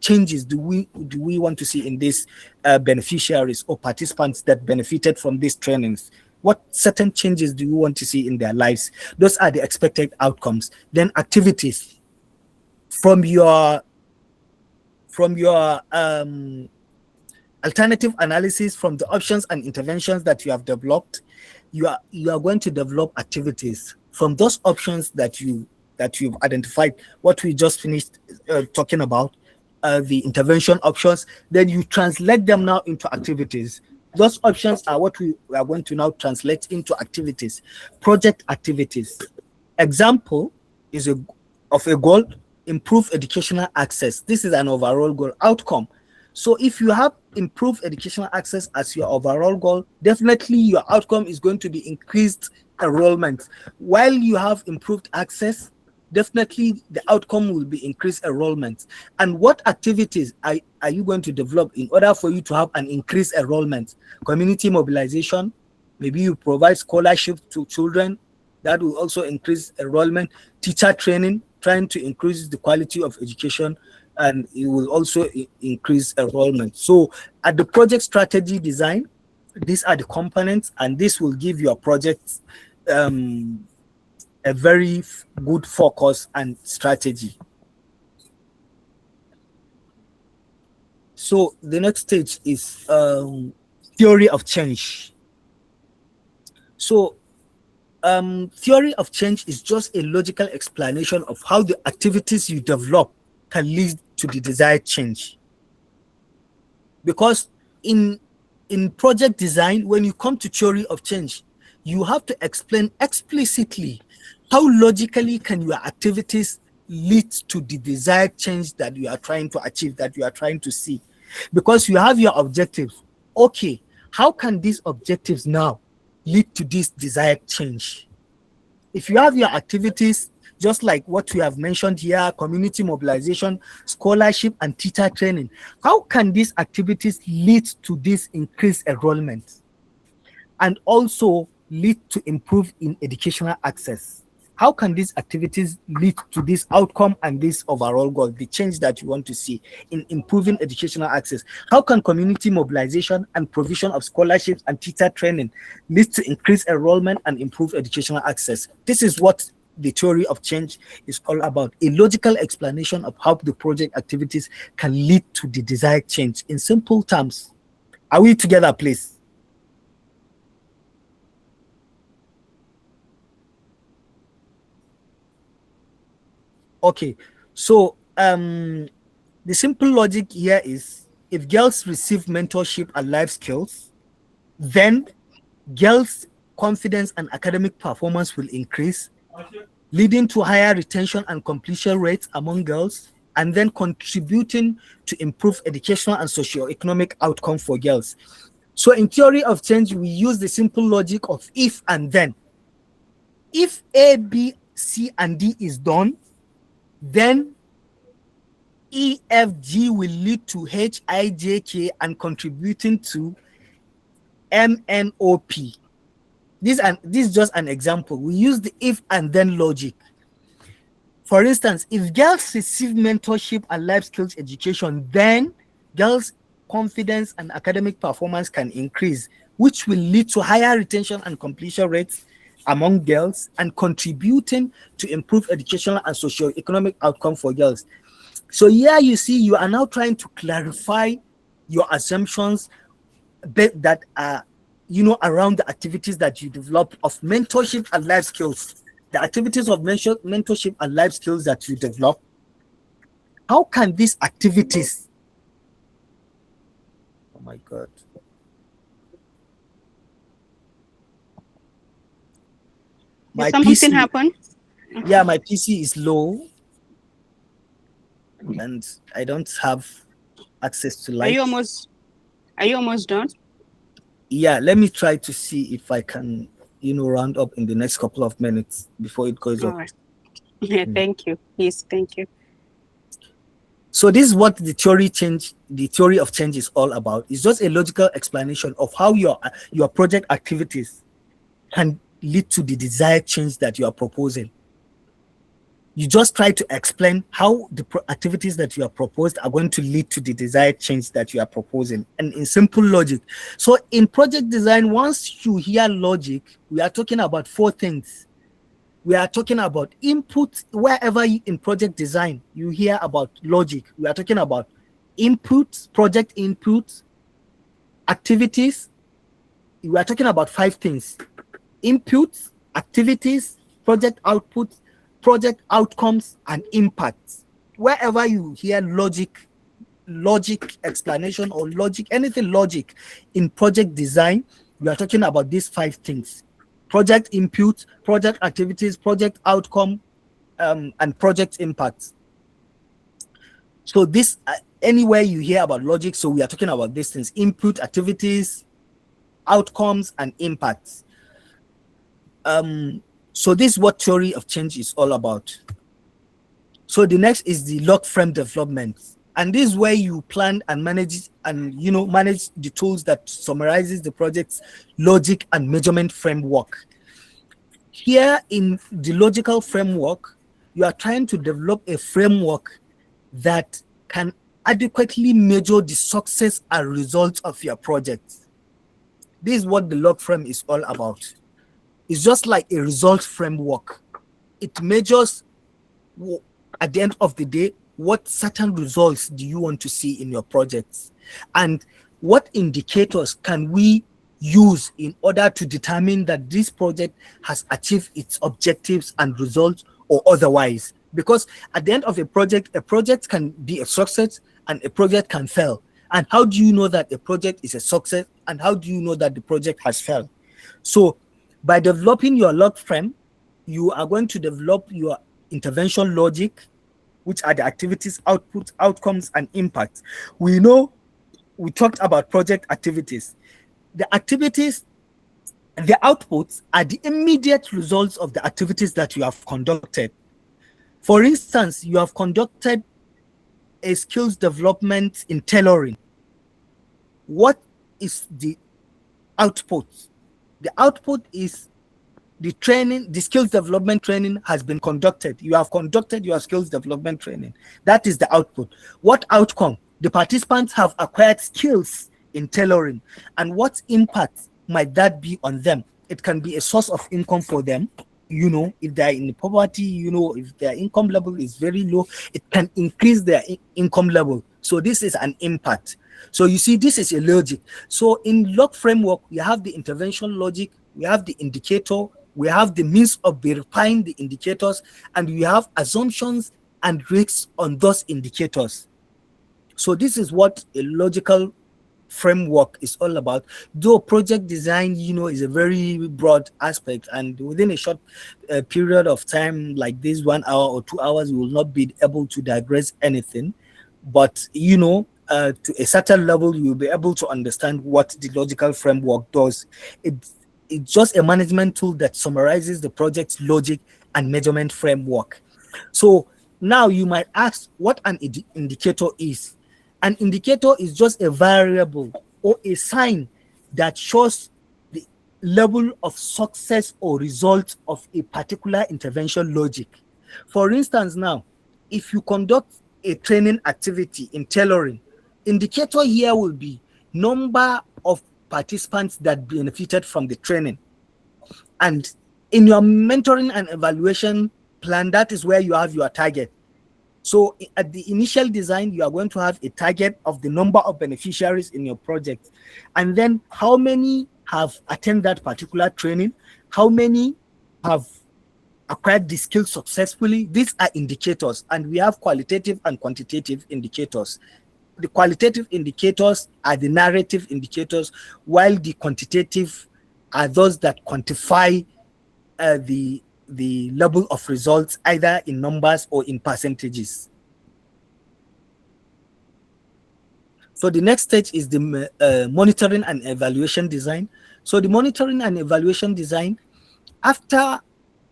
changes do we want to see in these beneficiaries or participants that benefited from these trainings? What certain changes do you want to see in their lives? Those are the expected outcomes. Then activities from your alternative analysis, from the options and interventions that you have developed, you are going to develop activities from those options that you've identified, what we just finished talking about, the intervention options. Then you translate them now into activities. Those options are what we are going to now translate into activities, project activities. Example of a goal: improve educational access. This is an overall goal. Outcome: so if you have improved educational access as your overall goal, definitely your outcome is going to be increased enrollment. While you have improved access, definitely the outcome will be increased enrollment. And what activities are you going to develop in order for you to have an increased enrollment? Community mobilization. Maybe you provide scholarships to children. That will also increase enrollment. Teacher training, trying to increase the quality of education, and it will also increase enrollment. So at the project strategy design, these are the components, and this will give your project a very good focus and strategy. So the next stage is theory of change. So theory of change is just a logical explanation of how the activities you develop can lead to the desired change. Because in project design, when you come to theory of change, you have to explain explicitly how logically can your activities lead to the desired change that you are trying to achieve, that you are trying to see. Because you have your objectives. Okay, how can these objectives now lead to this desired change? If you have your activities, just like what we have mentioned here, community mobilization, scholarship, and teacher training, how can these activities lead to this increased enrollment and also lead to improve in educational access? How can these activities lead to this outcome and this overall goal, the change that you want to see in improving educational access? How can community mobilization and provision of scholarships and teacher training lead to increased enrollment and improve educational access? This is what the theory of change is all about, a logical explanation of how the project activities can lead to the desired change in simple terms. Are we together, please? Okay, so the simple logic here is, if girls receive mentorship and life skills, then girls' confidence and academic performance will increase, leading to higher retention and completion rates among girls, and then contributing to improve educational and socio-economic outcome for girls. So in theory of change, we use the simple logic of if and then. If A, B, C, and D is done, then E, F, G will lead to H, I, J, K, and contributing to M, N, O, P. This is just an example. We use the if and then logic. For instance, if girls receive mentorship and life skills education, then girls' confidence and academic performance can increase, which will lead to higher retention and completion rates among girls and contributing to improve educational and socio-economic outcome for girls. So here you see, you are now trying to clarify your assumptions that are, around the activities that you develop of mentorship and life skills. The activities of mentorship and life skills that you develop. How can these activities, oh my God. My something PC, happen? yeah, my PC is low, and I don't have access to Are you light. almost done? Yeah, let me try to see if I can, round up in the next couple of minutes before it goes All up. right. Yeah, thank you. Please, thank you. So this is what the theory of change is all about. It's just a logical explanation of how your project activities can lead to the desired change that you are proposing. You just try to explain how the activities that you are proposed are going to lead to the desired change that you are proposing, and in simple logic. So in project design, once you hear logic, we are talking about 4 things. We are talking about input. Wherever in project design you hear about logic, we are talking about input, project input, activities. We are talking about 5 things: inputs, activities, project output, project outcomes, and impacts. Wherever you hear logic explanation or logic, anything logic in project design, we are talking about these 5 things: project input, project activities, project outcome, and project impacts. So this, anywhere you hear about logic, so we are talking about these things: input, activities, outcomes, and impacts. So this is what theory of change is all about. So the next is the log frame development, and this is where you plan and manage and manage the tools that summarizes the project's logic and measurement framework. Here in the logical framework, you are trying to develop a framework that can adequately measure the success and results of your project. This is what the log frame is all about. It's just like a result framework. It measures, at the end of the day, what certain results do you want to see in your projects, and what indicators can we use in order to determine that this project has achieved its objectives and results or otherwise. Because at the end of a project can be a success and a project can fail. And how do you know that a project is a success, and how do you know that the project has failed? So by developing your log frame, you are going to develop your intervention logic, which are the activities, outputs, outcomes, and impacts. We talked about project activities. The activities, the outputs are the immediate results of the activities that you have conducted. For instance, you have conducted a skills development in tailoring. What is the output? The output is the training, the skills development training has been conducted. You have conducted your skills development training. That is the output. What outcome? The participants have acquired skills in tailoring. And what impact might that be on them? It can be a source of income for them. If they're in poverty, if their income level is very low, it can increase their income level. So this is an impact. So you see, this is a logic. So in log framework, we have the intervention logic, we have the indicator, we have the means of verifying the indicators, and we have assumptions and risks on those indicators. So this is what a logical framework is all about. Though project design, is a very broad aspect, and within a short period of time like this, 1 hour or 2 hours, we will not be able to digress anything. But to a certain level, you'll be able to understand what the logical framework does. It's just a management tool that summarizes the project's logic and measurement framework. So now you might ask what an indicator is. An indicator is just a variable or a sign that shows the level of success or result of a particular intervention logic. For instance, now, if you conduct a training activity in tailoring, indicator here will be number of participants that benefited from the training. And in your mentoring and evaluation plan, that is where you have your target. So at the initial design, you are going to have a target of the number of beneficiaries in your project. And then how many have attended that particular training? How many have acquired the skills successfully? These are indicators, and we have qualitative and quantitative indicators. The qualitative indicators are the narrative indicators, while the quantitative are those that quantify the the level of results either in numbers or in percentages. So the next stage is the monitoring and evaluation design. So the monitoring and evaluation design, after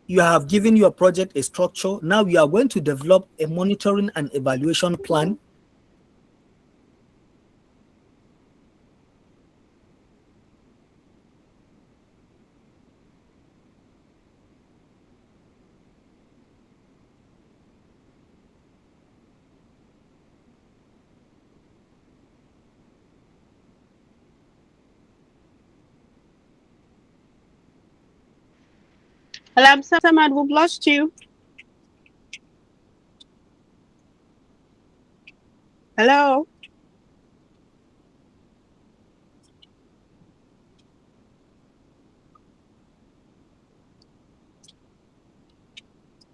you have given your project a structure, now you are going to develop a monitoring and evaluation plan. Hello, Samad, we've lost you. Hello.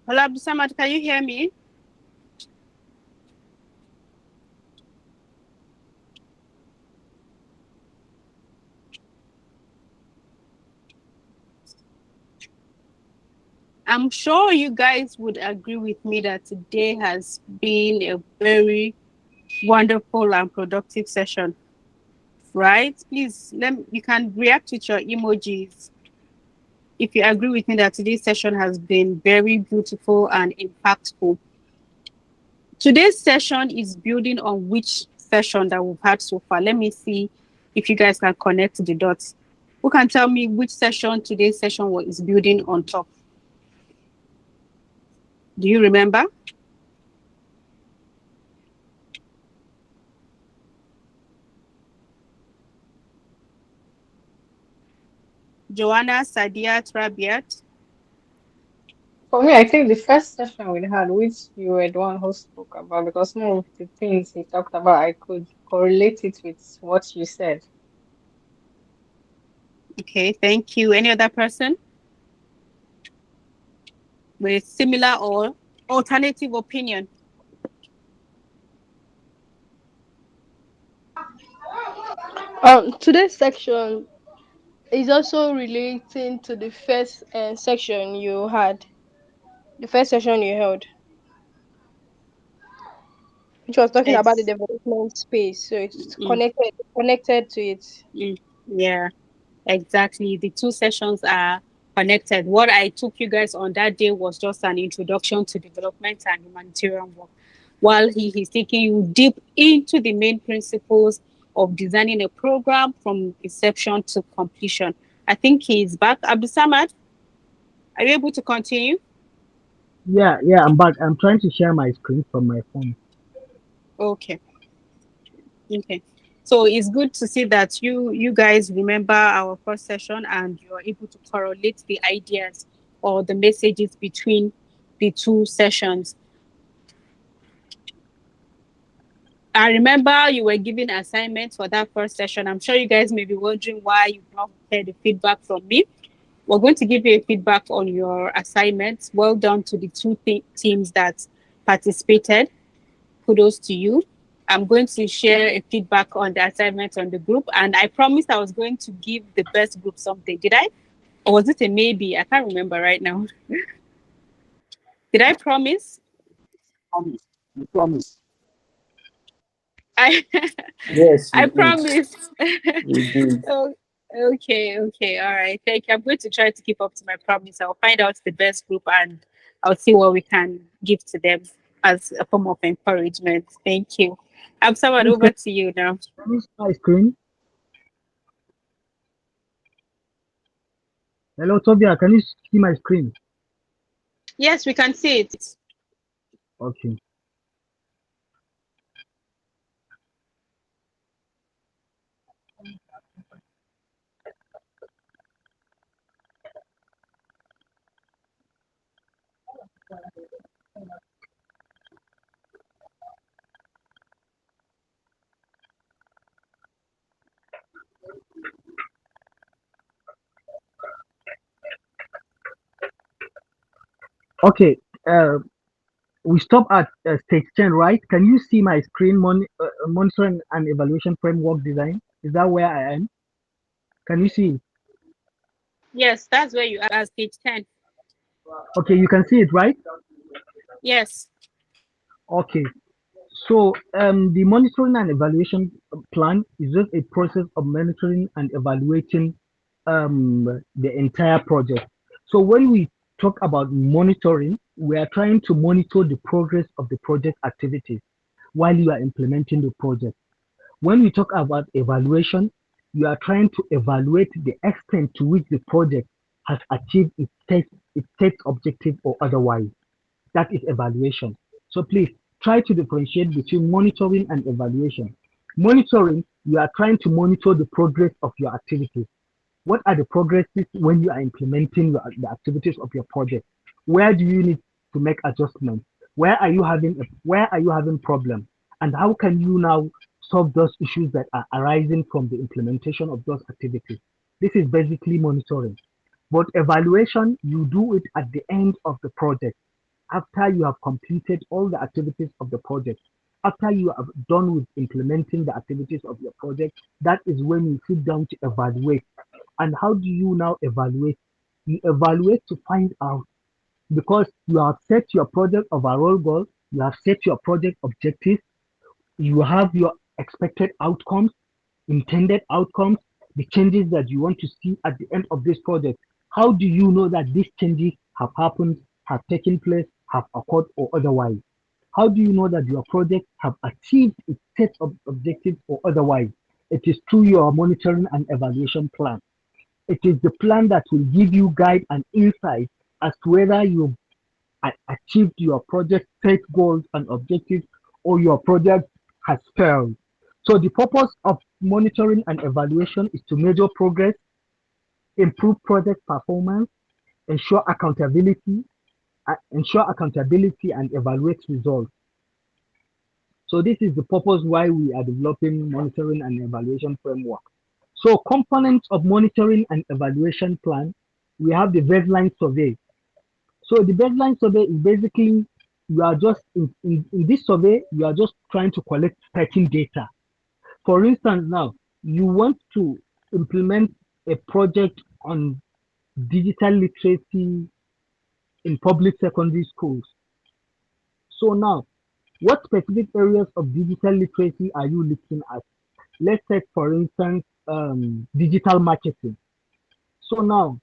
Hello, Samad, can you hear me? I'm sure you guys would agree with me that today has been a very wonderful and productive session, right? Please, you can react with your emojis if you agree with me that today's session has been very beautiful and impactful. Today's session is building on which session that we've had so far. Let me see if you guys can connect the dots. Who can tell me which session today's session is building on top? Do you remember? Joanna, Sadia, Trabiat? For me, I think the first session we had, which you were the one who spoke about, because some of the things he talked about, I could correlate it with what you said. Okay, thank you. Any other person with similar or alternative opinion? Today's section is also relating to the first section you had, the first session you held, which was talking about the It's development space. So it's mm, connected to it. yeah, exactly. The two sessions are connected. What I took you guys on that day was just an introduction to development and humanitarian work, while he's taking you deep into the main principles of designing a program from inception to completion. I think he's back. Abdul Samad, are you able to continue? Yeah, I'm back. I'm trying to share my screen from my phone. Okay. Okay. So it's good to see that you guys remember our first session and you're able to correlate the ideas or the messages between the two sessions. I remember you were giving assignments for that first session. I'm sure you guys may be wondering why you've not heard the feedback from me. We're going to give you a feedback on your assignments. Well done to the two teams that participated. Kudos to you. I'm going to share a feedback on the assignment on the group, and I promised I was going to give the best group something. Did I? Or was it a maybe? I can't remember right now. Did I promise? You promise. I Yes, I you did. promised. You did. Oh, okay, all right. Thank you. I'm going to try to keep up to my promise. I'll find out the best group and I'll see what we can give to them as a form of encouragement. Thank you. I'm someone Please, over to you now. can you see my screen? Hello, Tobia, can you see my screen? Yes, we can see it. Okay. Okay. We stop at stage 10, right? Can you see my screen monitoring and evaluation framework design? Is that where I am? Can you see? Yes, that's where you are, page 10. Okay, you can see it, right? Yes. Okay. So the monitoring and evaluation plan is just a process of monitoring and evaluating the entire project. So when we talk about monitoring, we are trying to monitor the progress of the project activities while you are implementing the project. When we talk about evaluation, you are trying to evaluate the extent to which the project has achieved its state objective or otherwise. That is evaluation. So please try to differentiate between monitoring and evaluation. Monitoring, you are trying to monitor the progress of your activities. What are the progresses when you are implementing the activities of your project? Where do you need to make adjustments? Where are you having problems? And how can you now solve those issues that are arising from the implementation of those activities? This is basically monitoring. But evaluation, you do it at the end of the project after you have completed all the activities of the project, after you have done with implementing the activities of your project, that is when you sit down to evaluate. And how do you now evaluate? You evaluate to find out because you have set your project overall goal, you have set your project objectives, you have your expected outcomes, intended outcomes, the changes that you want to see at the end of this project. How do you know that these changes have happened, have taken place, have occurred, or otherwise? How do you know that your project have achieved its set of objectives or otherwise? It is through your monitoring and evaluation plan. It is the plan that will give you guide and insight as to whether you achieved your project set goals and objectives or your project has failed. So the purpose of monitoring and evaluation is to measure progress, improve project performance, ensure accountability and evaluate results. So this is the purpose why we are developing monitoring and evaluation framework. So components of monitoring and evaluation plan, we have the baseline survey. So the baseline survey is basically you are just in this survey, you are just trying to collect certain data. For instance, now you want to implement a project on digital literacy in public secondary schools. So now, what specific areas of digital literacy are you looking at? Let's take, for instance, digital marketing. So now,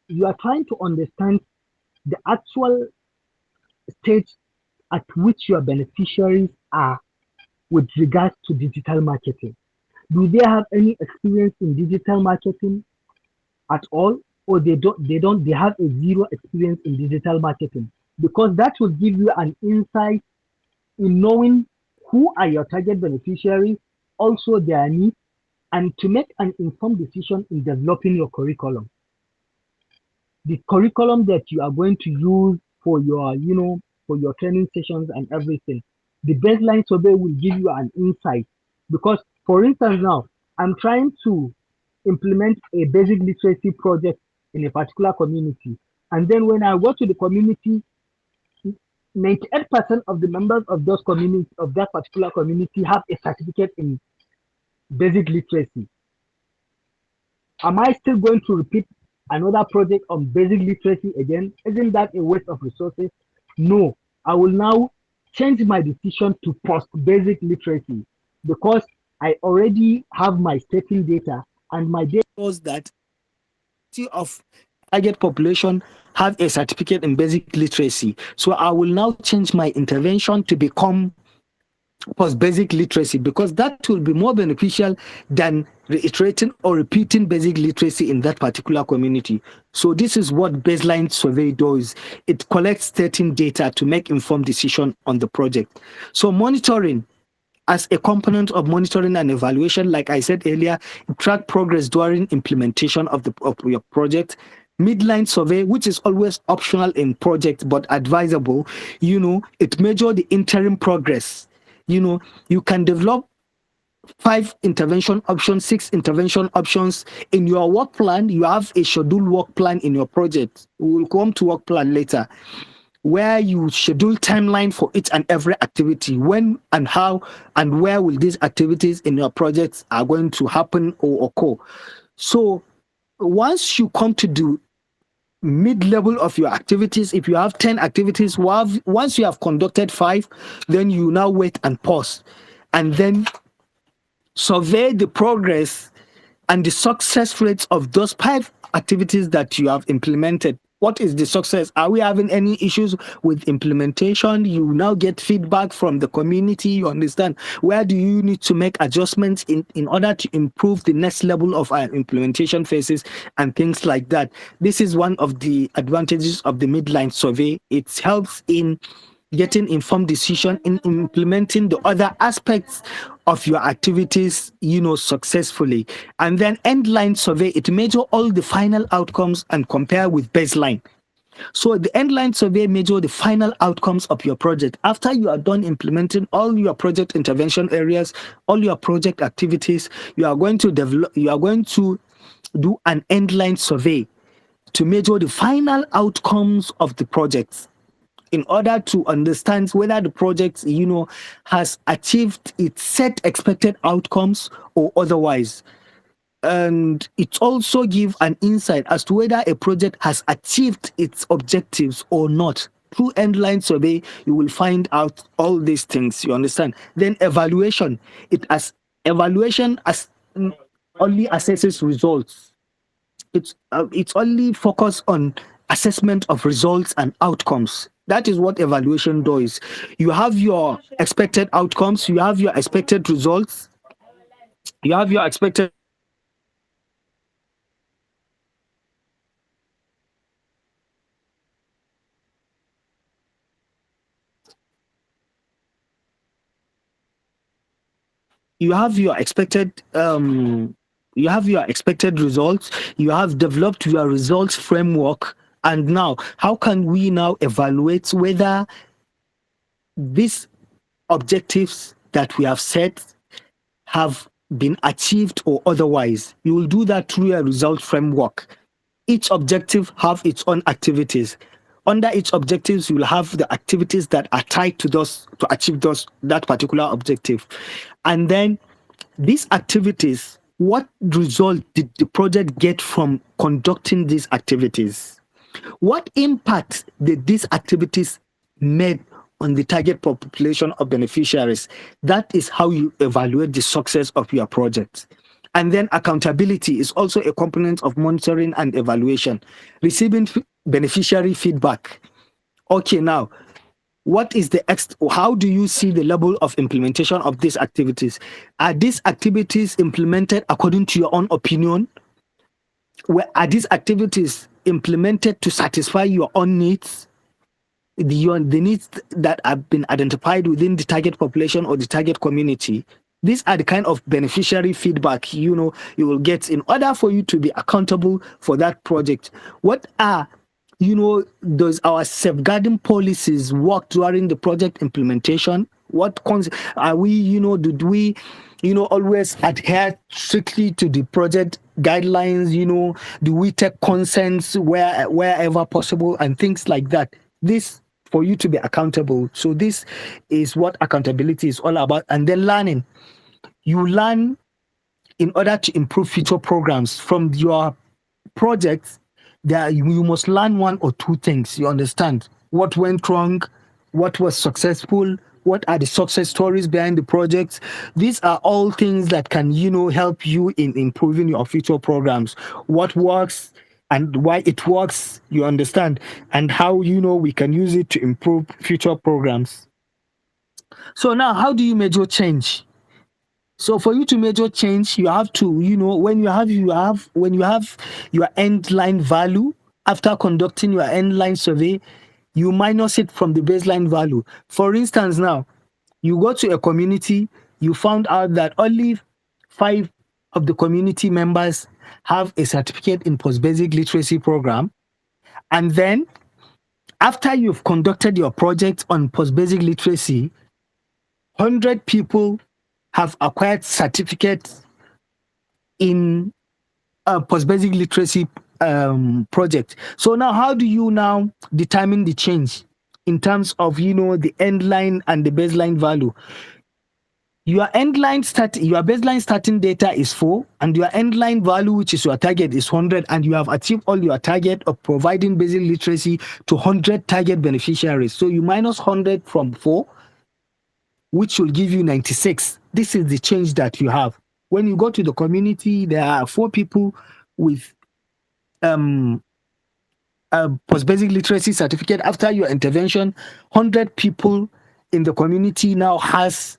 you are trying to understand the actual stage at which your beneficiaries are with regards to digital marketing. Do they have any experience in digital marketing at all, or they have a zero experience in digital marketing? Because that will give you an insight in knowing who are your target beneficiaries, also their needs, and to make an informed decision in developing your curriculum. The curriculum that you are going to use for your, for your training sessions and everything. The baseline survey will give you an insight because, for instance, now I'm trying to implement a basic literacy project in a particular community, and then when I go to the community, 98% of the members of those communities of that particular community have a certificate in basic literacy. Am I still going to repeat another project on basic literacy again? Isn't that a waste of resources? No, I will now change my decision to post basic literacy because I already have my stating data and my data shows that of target population have a certificate in basic literacy. So I will now change my intervention to become post basic literacy because that will be more beneficial than reiterating or repeating basic literacy in that particular community. So this is what baseline survey does. It collects certain data to make informed decision on the project. So monitoring as a component of monitoring and evaluation, like I said earlier, track progress during implementation of your project. Midline survey, which is always optional in project but advisable, it measures the interim progress. You can develop 5 intervention options, 6 intervention options in your work plan. You have a scheduled work plan in your project. We will come to work plan later, where you schedule timeline for each and every activity, when and how and where will these activities in your projects are going to happen or occur. So once you come to do mid-level of your activities. If you have 10 activities, once you have conducted 5, then you now wait and pause, and then survey the progress and the success rates of those 5 activities that you have implemented. What is the success? Are we having any issues with implementation? You now get feedback from the community. You understand where do you need to make adjustments in order to improve the next level of our implementation phases and things like that. This is one of the advantages of the midline survey. It helps in getting informed decision in implementing the other aspects of your activities, successfully. And then endline survey, it measure all the final outcomes and compare with baseline. So the endline survey measure the final outcomes of your project. After you are done implementing all your project intervention areas, all your project activities, you are going to do an endline survey to measure the final outcomes of the projects, in order to understand whether the project, has achieved its set expected outcomes or otherwise. And it also gives an insight as to whether a project has achieved its objectives or not. Through endline survey, you will find out all these things, you understand? Then evaluation, evaluation only assesses results. It's only focused on assessment of results and outcomes. That is what evaluation does. You have your expected outcomes, you have your expected results, you have your expected you have your expected results, you have developed your results framework, and now how can we now evaluate whether these objectives that we have set have been achieved or otherwise? You will do that through a result framework. Each objective have its own activities. Under each objectives, you will have the activities that are tied to those to achieve that particular objective. And then these activities, what result did the project get from conducting these activities? What impact did these activities made on the target population of beneficiaries? That is how you evaluate the success of your project. And then accountability is also a component of monitoring and evaluation. Receiving beneficiary feedback. Okay, now, what is how do you see the level of implementation of these activities? Are these activities implemented according to your own opinion? Are these activities implemented to satisfy your own needs? The needs that have been identified within the target population or the target community? These are the kind of beneficiary feedback you will get in order for you to be accountable for that project. What are does our safeguarding policies work during the project implementation? What are we did we always adhere strictly to the project guidelines? Do we take consents wherever possible and things like that? This for you to be accountable. So this is what accountability is all about. And then learning. You learn in order to improve future programs from your projects. You must learn one or two things. You understand what went wrong, what was successful, what are the success stories behind the projects. These are all things that can help you in improving your future programs. What works and why it works, you understand, and how we can use it to improve future programs. So now, how do you measure change? So for you to measure change, you have to, when you have your end line value, after conducting your end line survey, you minus it from the baseline value. For instance, now, you go to a community, you found out that only 5 of the community members have a certificate in post-basic literacy program. And then after you've conducted your project on post-basic literacy, 100 people have acquired certificates in a post-basic literacy project. So now, how do you now determine the change in terms of the end line and the baseline value? your baseline starting data is 4, and your endline value, which is your target, is 100, and you have achieved all your target of providing basic literacy to 100 target beneficiaries. So you minus 100 from 4, which will give you 96. This is the change that you have. When you go to the community, there are 4 people with a post-basic literacy certificate. After your intervention, 100 people in the community now has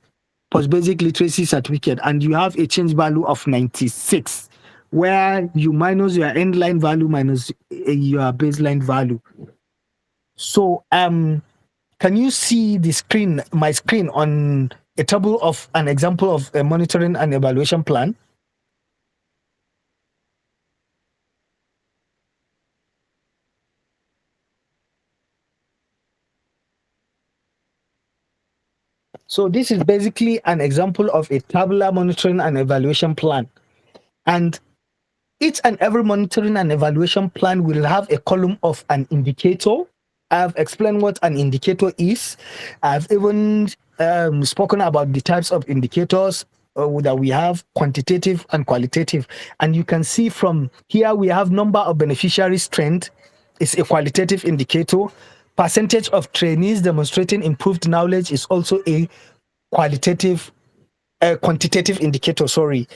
post-basic literacy certificate, and you have a change value of 96, where you minus your endline value minus your baseline value. So can you see my screen on a table of an example of a monitoring and evaluation plan? So this is basically an example of a tabular monitoring and evaluation plan. And each and every monitoring and evaluation plan will have a column of an indicator. I've explained what an indicator is. I've even spoken about the types of indicators that we have, quantitative and qualitative. And you can see from here, we have number of beneficiaries trend. It's a qualitative indicator. Percentage of trainees demonstrating improved knowledge is also a quantitative indicator, sorry.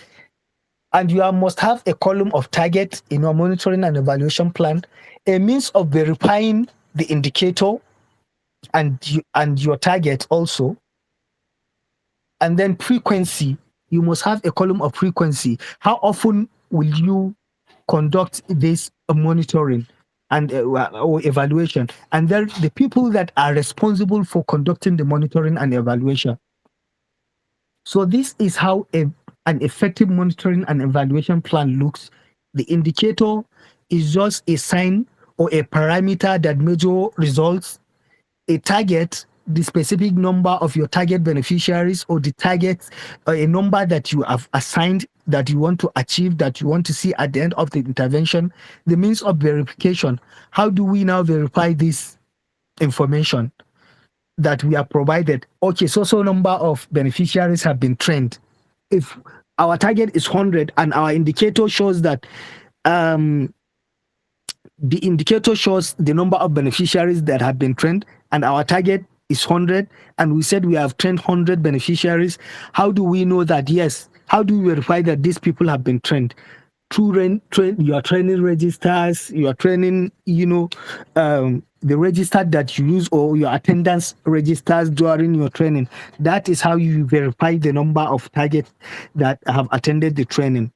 And you must have a column of target in your monitoring and evaluation plan, a means of verifying the indicator and your target also. And then frequency, you must have a column of frequency. How often will you conduct this monitoring and or evaluation? And then the people that are responsible for conducting the monitoring and evaluation. So this is how an effective monitoring and evaluation plan looks. The indicator is just a sign or a parameter that measures results. A target, the specific number of your target beneficiaries, or the target, a number that you have assigned that you want to achieve, that you want to see at the end of the intervention. The means of verification. How do we now verify this information that we are provided? Okay, so number of beneficiaries have been trained. If our target is 100 and our indicator shows that the indicator shows the number of beneficiaries that have been trained, and our target is 100, and we said we have trained 100 beneficiaries, how do we know that? Yes, how do we verify that these people have been trained? Through your training registers, your training, the register that you use, or your attendance registers during your training. That is how you verify the number of targets that have attended the training.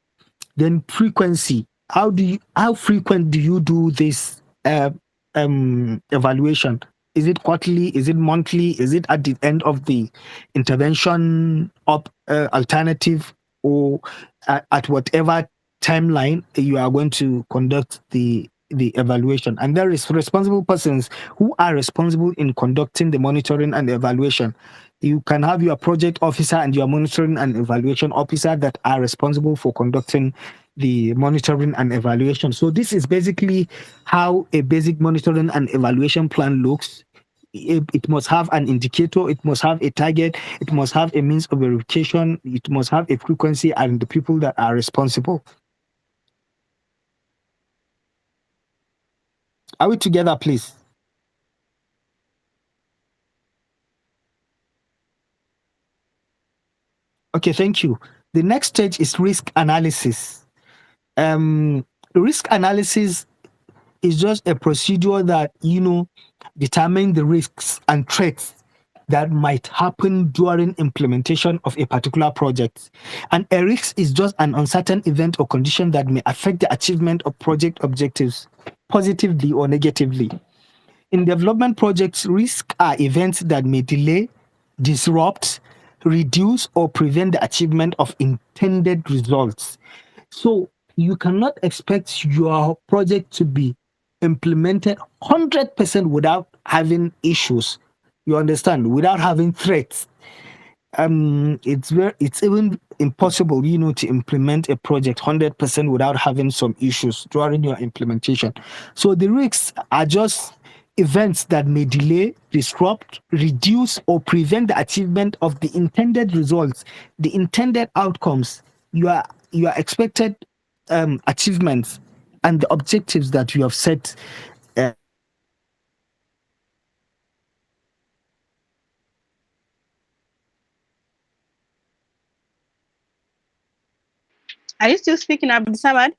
Then frequency. How frequent do you do this evaluation? Is it quarterly? Is it monthly? Is it at the end of the intervention alternative, or at whatever timeline you are going to conduct the evaluation? And there is responsible persons who are responsible in conducting the monitoring and the evaluation. You can have your project officer and your monitoring and evaluation officer that are responsible for conducting the monitoring and evaluation. So this is basically how a basic monitoring and evaluation plan looks. It must have an indicator, it must have a target, it must have a means of verification, it must have a frequency, and the people that are responsible. Are we together, please? Okay, thank you. The next stage is risk analysis. Risk analysis is just a procedure that, determine the risks and threats that might happen during implementation of a particular project. And a risk is just an uncertain event or condition that may affect the achievement of project objectives, positively or negatively. In development projects, risks are events that may delay, disrupt, reduce, or prevent the achievement of intended results. So you cannot expect your project to be implemented 100% without having issues. You understand? Without having threats. It's even impossible, to implement a project 100% without having some issues during your implementation. So the risks are just events that may delay, disrupt, reduce, or prevent the achievement of the intended results, the intended outcomes, your expected achievements, and the objectives that you have set. Are you still speaking, Abdul Samad?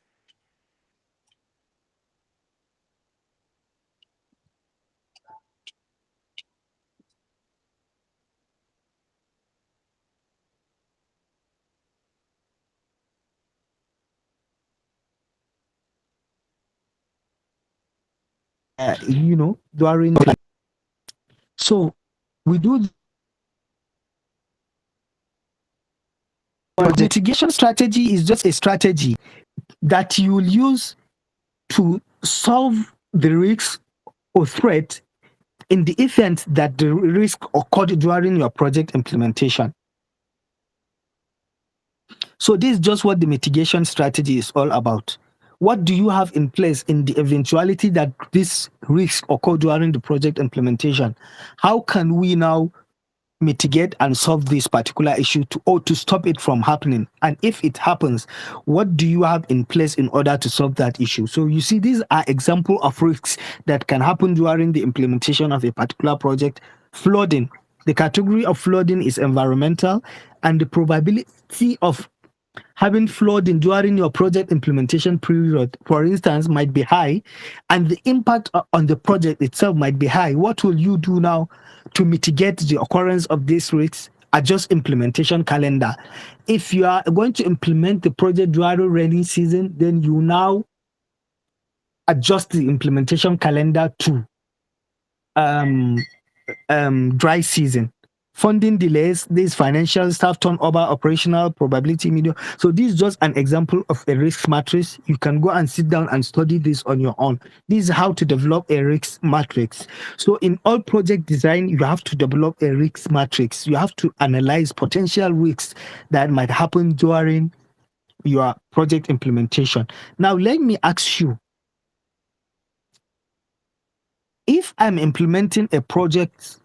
During. So we do the mitigation strategy is just a strategy that you will use to solve the risk or threat in the event that the risk occurred during your project implementation. So this is just what the mitigation strategy is all about. What do you have in place in the eventuality that this risk occurred during the project implementation? How can we now mitigate and solve this particular issue to stop it from happening? And if it happens, what do you have in place in order to solve that issue? So you see, these are examples of risks that can happen during the implementation of a particular project. Flooding. The category of flooding is environmental, and the probability of having flooding during your project implementation period, for instance, might be high, and the impact on the project itself might be high. What will you do now to mitigate the occurrence of these risks? Adjust implementation calendar. If you are going to implement the project during rainy season, then you now adjust the implementation calendar to dry season. Funding delays, this financial, staff turnover, operational probability medium. So this is just an example of a risk matrix. You can go and sit down and study this on your own. This is how to develop a risk matrix. So in all project design, you have to develop a risk matrix. You have to analyze potential risks that might happen during your project implementation. Now, let me ask you, if I'm implementing a project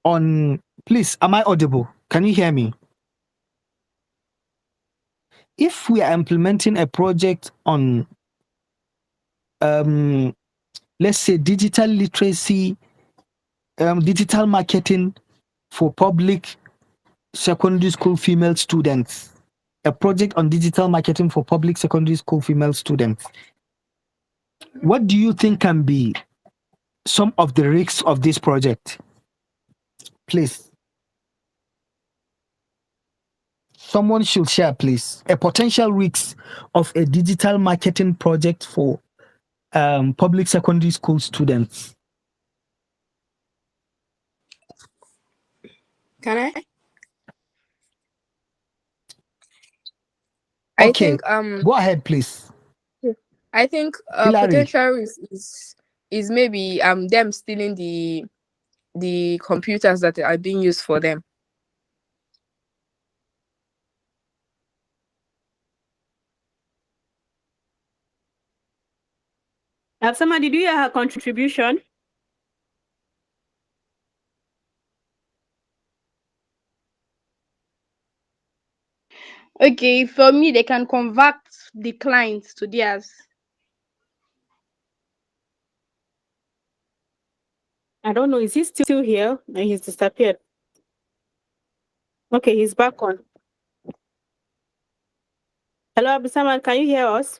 on, please, am I audible? Can you hear me? If we are implementing a project on, let's say, digital literacy, digital marketing for public secondary school female students, a project on digital marketing for public secondary school female students, what do you think can be some of the risks of this project? Please. Someone should share, please. A potential risk of a digital marketing project for public secondary school students. Can I? Okay. I think Go ahead, please. I think Hilary. potential risk is maybe them stealing the computers that are being used for them. Somebody, do you have a contribution? Okay, for me, they can convert the clients to theirs. I don't know. Is he still here? No, he's disappeared. Okay, he's back on. Hello, Abisaman, can you hear us?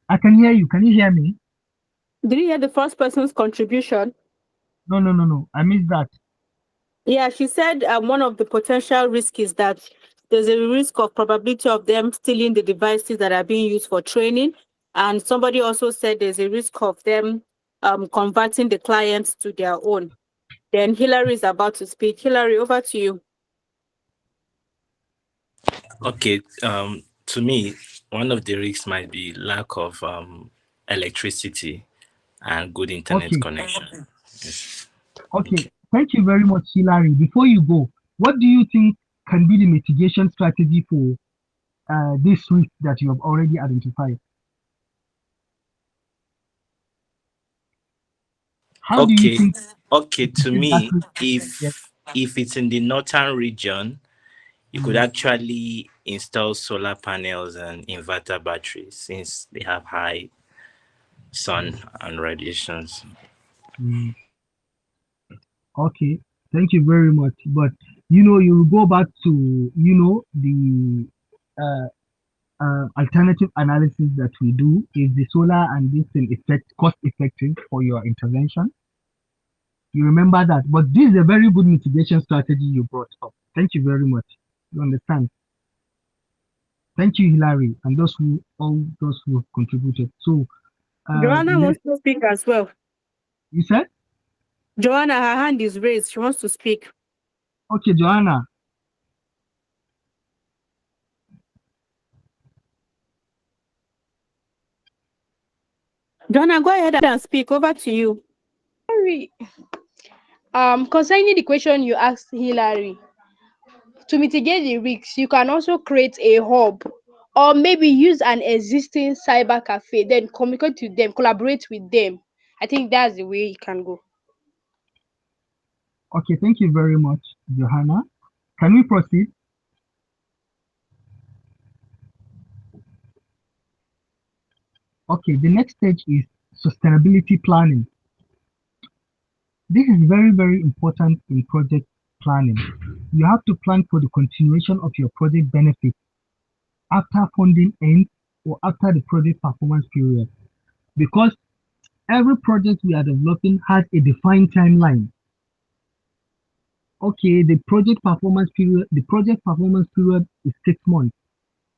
I can hear you. Can you hear me? Did you hear the first person's contribution? No. I missed that. Yeah, she said one of the potential risks is that there's a risk of probability of them stealing the devices that are being used for training. And somebody also said there's a risk of them converting the clients to their own. Then Hilary is about to speak. Hilary, over to you. Okay. To me, one of the risks might be lack of electricity and good internet connection. Yes. Okay. Thank you very much, Hilary. Before you go, what do you think can be the mitigation strategy for this risk that you have already identified? How do you think Okay, to achieve that me, yes. if it's in the northern region, you could actually install solar panels and inverter batteries since they have high sun and radiations. Mm. Okay, thank you very much. But you go back to the alternative analysis that we do. Is the solar and this thing effect cost effective for your intervention? You remember that, but this is a very good mitigation strategy you brought up. Thank you very much. You understand? Thank you, Hilary, and all those who have contributed. So, Joanna wants to speak as well. You said? Joanna, her hand is raised. She wants to speak. Okay, Joanna. Joanna, go ahead and speak. Over to you. Sorry. Concerning the question you asked Hillary, to mitigate the risks, you can also create a hub or maybe use an existing cyber cafe, then communicate with them, collaborate with them. I think that's the way you can go. Okay, thank you very much, Johanna. Can we proceed? Okay, the next stage is sustainability planning. This is very, very important in project planning. You have to plan for the continuation of your project benefit after funding ends or after the project performance period. Because every project we are developing has a defined timeline. Okay, the project performance period is 6 months.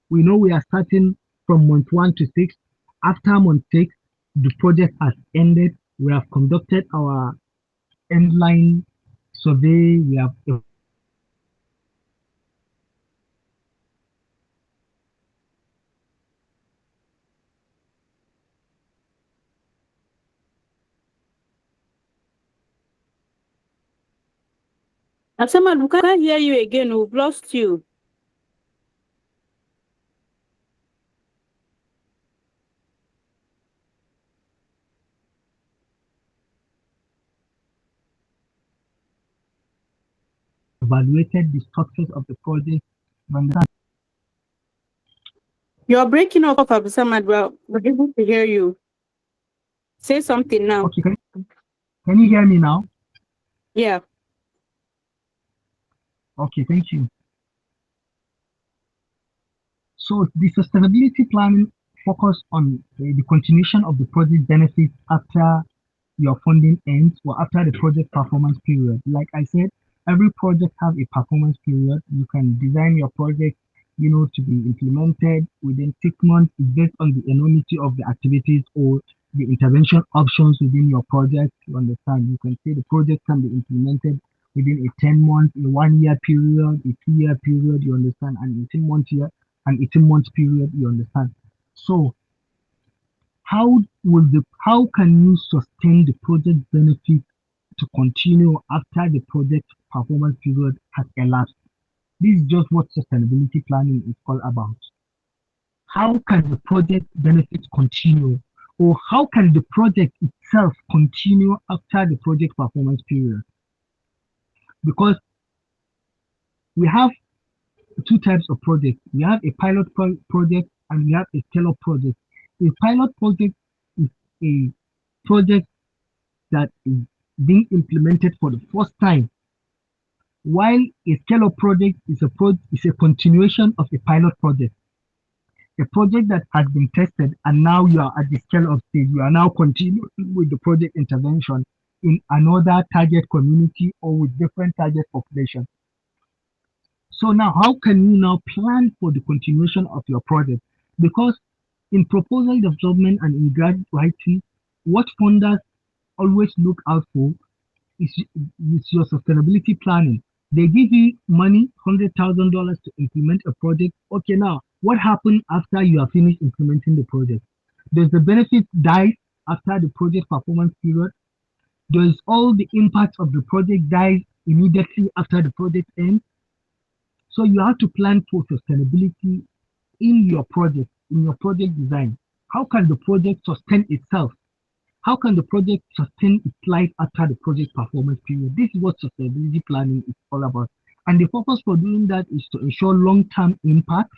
We know we are starting from month 1 to 6. After month 6, the project has ended. We have conducted our endline survey. We have Asama, we can't hear you again. We've lost you. evaluated the structures of the project. You're breaking up, Abusama. We're able to hear you. Say something now. Okay, can you hear me now? Yeah. Okay, thank you. So the sustainability planning focus on the continuation of the project benefits after your funding ends or after the project performance period. Like I said, every project have a performance period. You can design your project, to be implemented within 6 months. It's based on the enormity of the activities or the intervention options within your project. You understand? You can say the project can be implemented within a 10-month, a 1-year period, a 2-year period. You understand? An 18-month period. You understand? So how can you sustain the project benefit to continue after the project performance period has elapsed? This is just what sustainability planning is all about. How can the project benefits continue, or how can the project itself continue after the project performance period? Because we have two types of projects. We have a pilot project and we have a scale-up project. A pilot project is a project that is being implemented for the first time, while a scale-up project is a continuation of a pilot project. A project that has been tested and now you are at the scale-up stage. You are now continuing with the project intervention in another target community or with different target population. So now, how can you now plan for the continuation of your project? Because in proposal development and in grant writing, what funders always look out for is your sustainability planning. They give you money, $100,000 to implement a project. Okay, now, what happened after you have finished implementing the project? Does the benefit die after the project performance period? Does all the impact of the project die immediately after the project ends? So you have to plan for sustainability in your project design. How can the project sustain itself How can the project sustain its life after the project performance period? This is what sustainability planning is all about. And the purpose for doing that is to ensure long-term impact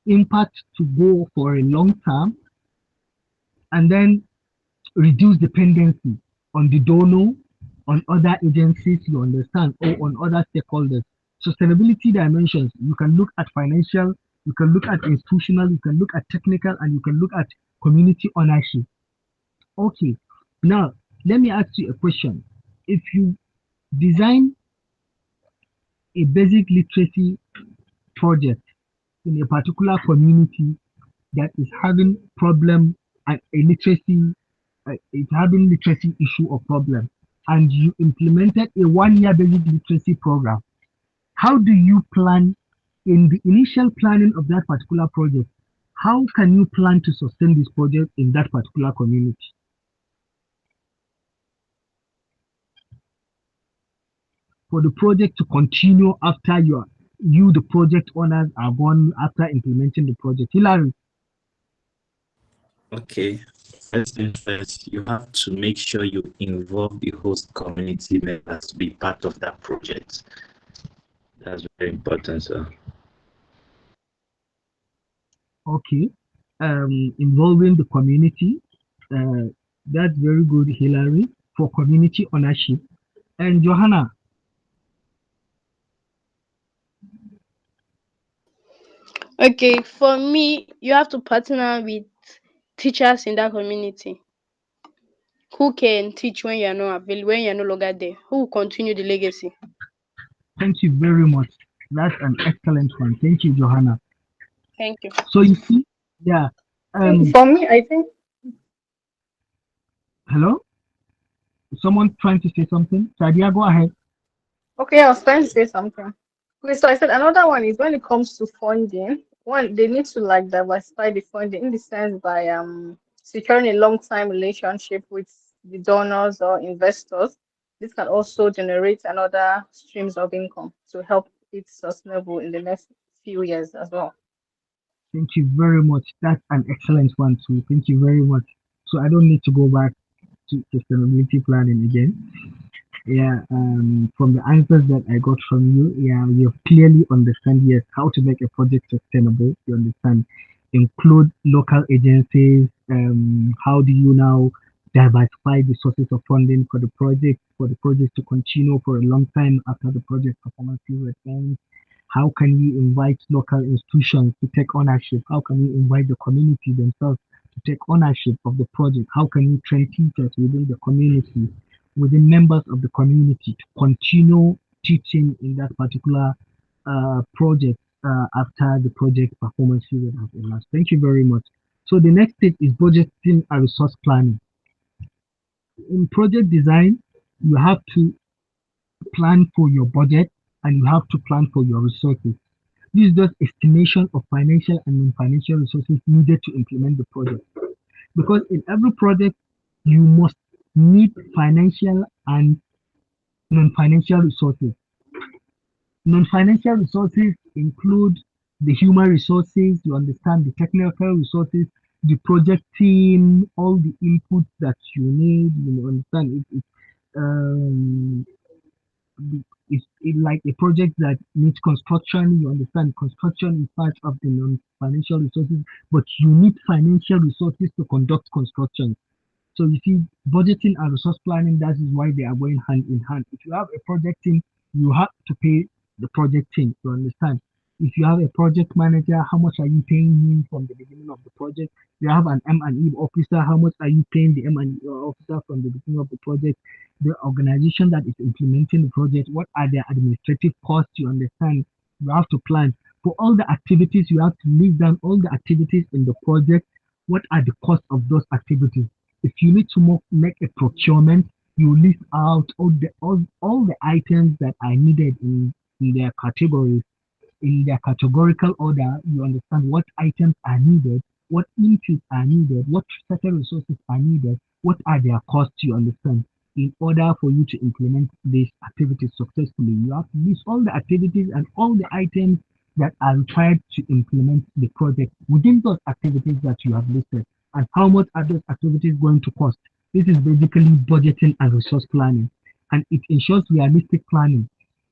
to go for a long term, and then reduce dependency on the donor, on other agencies, you understand, or on other stakeholders. Sustainability dimensions, you can look at financial, you can look at institutional, you can look at technical, and you can look at community ownership. Okay, now let me ask you a question. If you design a basic literacy project in a particular community that is having problem and a literacy is having literacy issue or problem, and you implemented a 1 year basic literacy program, how do you plan in the initial planning of that particular project? How can you plan to sustain this project in that particular community? For the project to continue after the project owners are gone after implementing the project. Hilary. Okay. First things first, you have to make sure you involve the host community members to be part of that project. That's very important, sir. Okay. Involving the community. That's very good, Hilary, for community ownership. And Johanna. Okay, for me, you have to partner with teachers in that community who can teach when you are not available, when you are no longer there, who will continue the legacy. Thank you very much. That's an excellent one. Thank you, Johanna. Thank you. So you see, yeah. For me, I think. Hello? Someone trying to say something? Sadia, go ahead. Okay, I was trying to say something. Okay, so I said another one is when it comes to funding, one they need to like diversify the funding in the sense by securing a long-time relationship with the donors or investors. This can also generate another streams of income to help it sustainable in the next few years as well. Thank you very much. That's an excellent one too. Thank you very much. So I don't need to go back to sustainability planning again. Yeah, from the answers that I got from you, yeah, you clearly understand, yes, how to make a project sustainable. You understand, include local agencies. How do you now diversify the sources of funding for the project to continue for a long time after the project performance period ends? How can you invite local institutions to take ownership? How can you invite the community themselves to take ownership of the project? How can you train teachers within the community, within members of the community to continue teaching in that particular project after the project performance period has elapsed? Thank you very much. So the next step is budgeting and resource planning. In project design, you have to plan for your budget and you have to plan for your resources. This is just estimation of financial and non-financial resources needed to implement the project. Because in every project, you must need financial and non-financial resources. Non-financial resources include the human resources, you understand, the technical resources, the project team, all the inputs that you need, you understand. It's like a project that needs construction. You understand, construction is part of the non-financial resources, but you need financial resources to conduct construction. So you see, budgeting and resource planning, that is why they are going hand in hand. If you have a project team, you have to pay the project team, you understand. If you have a project manager, how much are you paying him from the beginning of the project? You have an M&E officer, how much are you paying the M&E officer from the beginning of the project? The organization that is implementing the project, what are their administrative costs? You understand, you have to plan. For all the activities, you have to list down all the activities in the project. What are the costs of those activities? If you need to make a procurement, you list out all the items that are needed in their categories, in their categorical order. You understand what items are needed, what inputs are needed, what certain resources are needed, what are their costs, you understand. In order for you to implement these activities successfully, you have to list all the activities and all the items that are required to implement the project within those activities that you have listed. And how much are those activities going to cost? This is basically budgeting and resource planning, and it ensures realistic planning.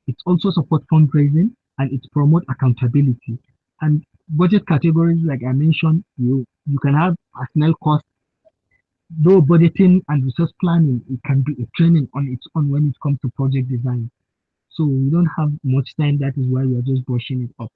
It also supports fundraising and it promotes accountability. And budget categories, like I mentioned, you can have personnel costs. Though budgeting and resource planning, it can be a training on its own when it comes to project design. So we don't have much time. That is why we are just brushing it up.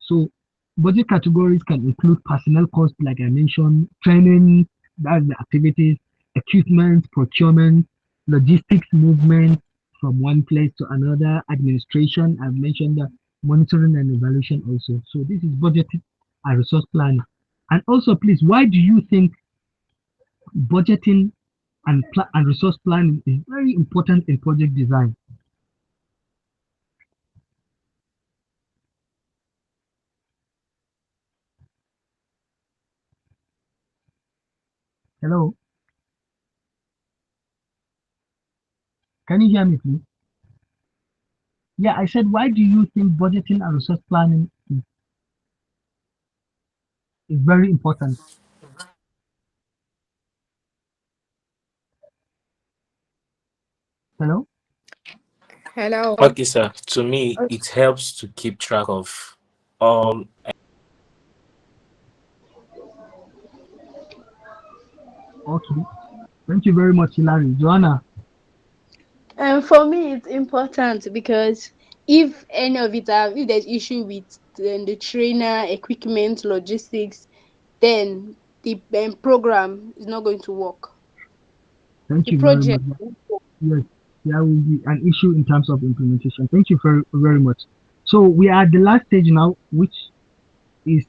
So budget categories can include personnel costs, like I mentioned, training, that's the activities, equipment, procurement, logistics, movement from one place to another, administration. I've mentioned that, monitoring and evaluation also. So this is budgeting and resource planning. And also, please, why do you think budgeting and resource planning is very important in project design? Hello, can you hear me, please? Yeah, I said, why do you think budgeting and resource planning is very important? Hello? Hello. Okay, sir. To me, it helps to keep track of all. Okay. Thank you very much, Hilary. Joanna? And for me, it's important because if any of it have, if there's issue with the trainer, equipment, logistics, then the program is not going to work. Thank The you very much. project. Yes, there will be an issue in terms of implementation. Thank you very, very much. So we are at the last stage now, which is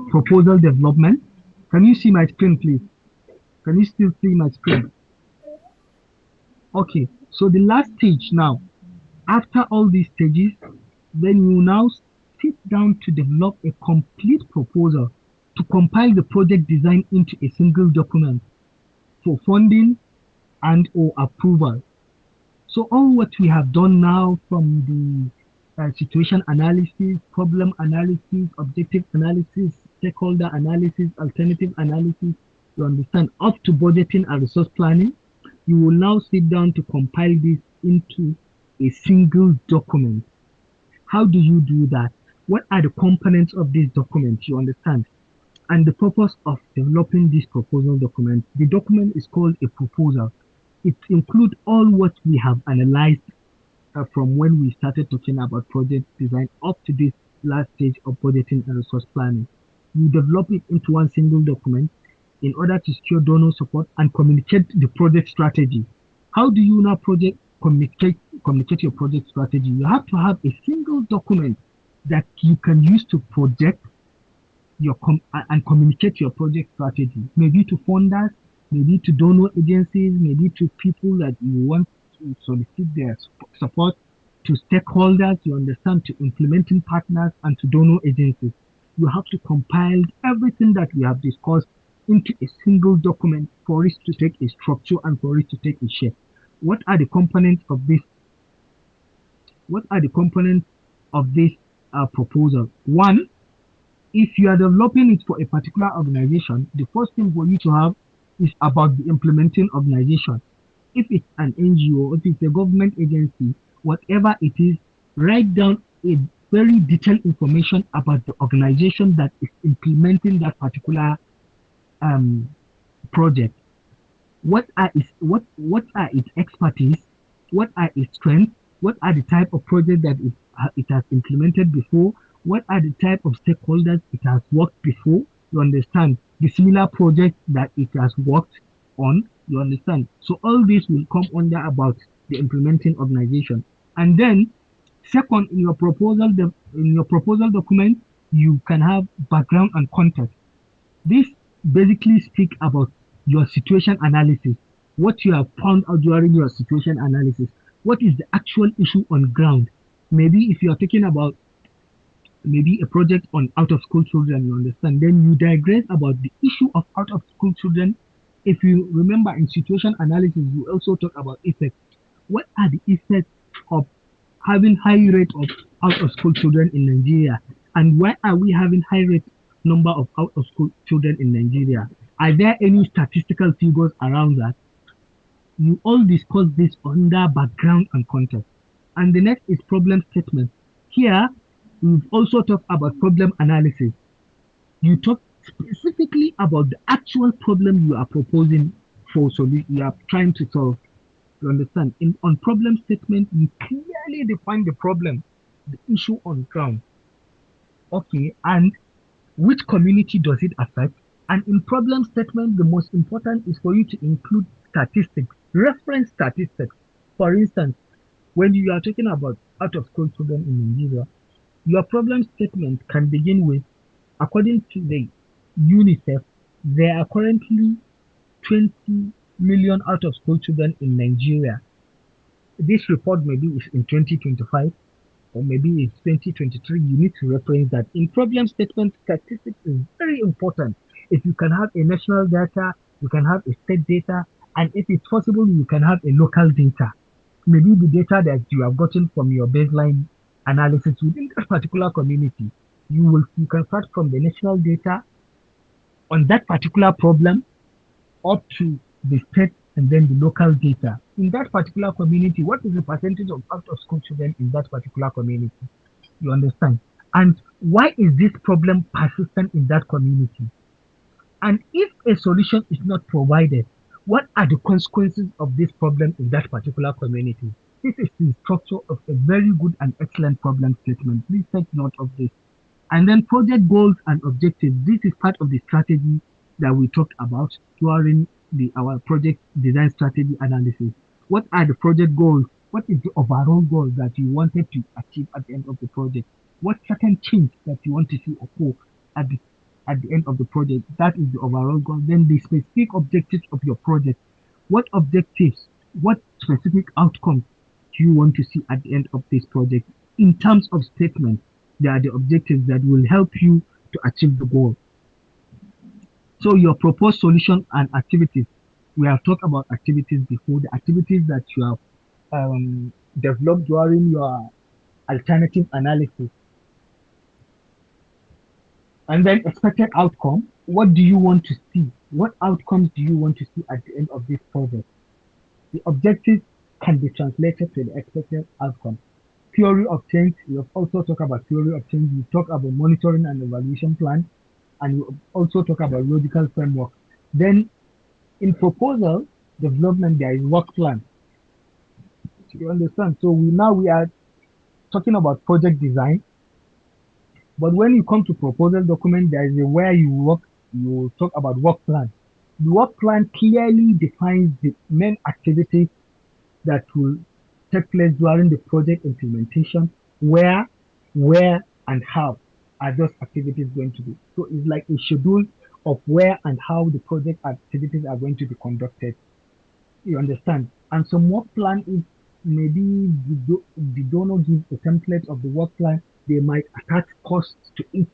proposal development. Can you see my screen, please? Can you still see my screen? Okay, so the last stage now, after all these stages, then you now sit down to develop a complete proposal to compile the project design into a single document for funding and or approval. So all what we have done now, from the situation analysis, problem analysis, objective analysis, stakeholder analysis, alternative analysis, you understand, up to budgeting and resource planning, you will now sit down to compile this into a single document. How do you do that? What are the components of this document? You understand? And the purpose of developing this proposal document, the document is called a proposal. It includes all what we have analyzed from when we started talking about project design up to this last stage of budgeting and resource planning. You develop it into one single document in order to secure donor support and communicate the project strategy. How do you now communicate your project strategy? You have to have a single document that you can use to project and communicate your project strategy, maybe to funders, maybe to donor agencies, maybe to people that you want to solicit their support, to stakeholders, you understand, to implementing partners, and to donor agencies. You have to compile everything that we have discussed into a single document for it to take a structure and for it to take a shape. What are the components of this? What are the components of this proposal? One, if you are developing it for a particular organization, the first thing for you to have is about the implementing organization. If it's an NGO, if it's a government agency, whatever it is, write down a very detailed information about the organization that is implementing that particular project. What are its expertise? What are its strengths? What are the type of project that it has implemented before? What are the type of stakeholders it has worked before? You understand the similar project that it has worked on. You understand. So all this will come under about the implementing organization. And then, second, in your proposal document, you can have background and context. This basically speak about your situation analysis, what you have found out during your situation analysis, what is the actual issue on ground. Maybe if you are talking about maybe a project on out-of-school children, you understand, then you digress about the issue of out-of-school children. If you remember, in situation analysis, you also talk about effects. What are the effects of having high rate of out-of-school children in Nigeria? And why are we having high rate number of out-of-school children in Nigeria? Are there any statistical figures around that? You all discuss this under background and context. And the next is problem statement. Here, we've also talked about problem analysis. You talk specifically about the actual problem you are proposing for solution you are trying to solve. You understand? On problem statement, you clearly define the problem, the issue on ground. Okay, and which community does it affect? And in problem statement, the most important is for you to include statistics, reference statistics. For instance, when you are talking about out of school children in Nigeria, your problem statement can begin with, according to the UNICEF, there are currently 20 million out of school children in Nigeria. This report maybe is in 2025 or maybe it's 2023. You need to reference that. In problem statement, statistics is very important. If you can have a national data, you can have a state data, and if it's possible, you can have a local data. Maybe the data that you have gotten from your baseline analysis within that particular community. You can start from the national data on that particular problem up to the state and then the local data. In that particular community, what is the percentage of out of school children in that particular community? You understand? And why is this problem persistent in that community? And if a solution is not provided, what are the consequences of this problem in that particular community? This is the structure of a very good and excellent problem statement. Please take note of this. And then project goals and objectives. This is part of the strategy that we talked about during our project design strategy analysis. What are the project goals? What is the overall goal that you wanted to achieve at the end of the project? What certain change that you want to see occur at the end of the project? That is the overall goal. Then the specific objectives of your project. What objectives, what specific outcomes do you want to see at the end of this project? In terms of statements, they are the objectives that will help you to achieve the goal. So your proposed solution and activities. We have talked about activities before, the activities that you have developed during your alternative analysis. And then expected outcome. What do you want to see? What outcomes do you want to see at the end of this project? The objectives can be translated to the expected outcome. Theory of change. We have also talked about theory of change. We talk about monitoring and evaluation plan. And we also talk about logical framework. Then in proposal development, there is work plan. You understand? So we are talking about project design. But when you come to proposal document, there is a where you work, you talk about work plan. The work plan clearly defines the main activities that will take place during the project implementation, where, and how are those activities going to be. So it's like a schedule of where and how the project activities are going to be conducted. You understand? And some work plan is maybe the donor gives a template of the work plan. They might attach costs to each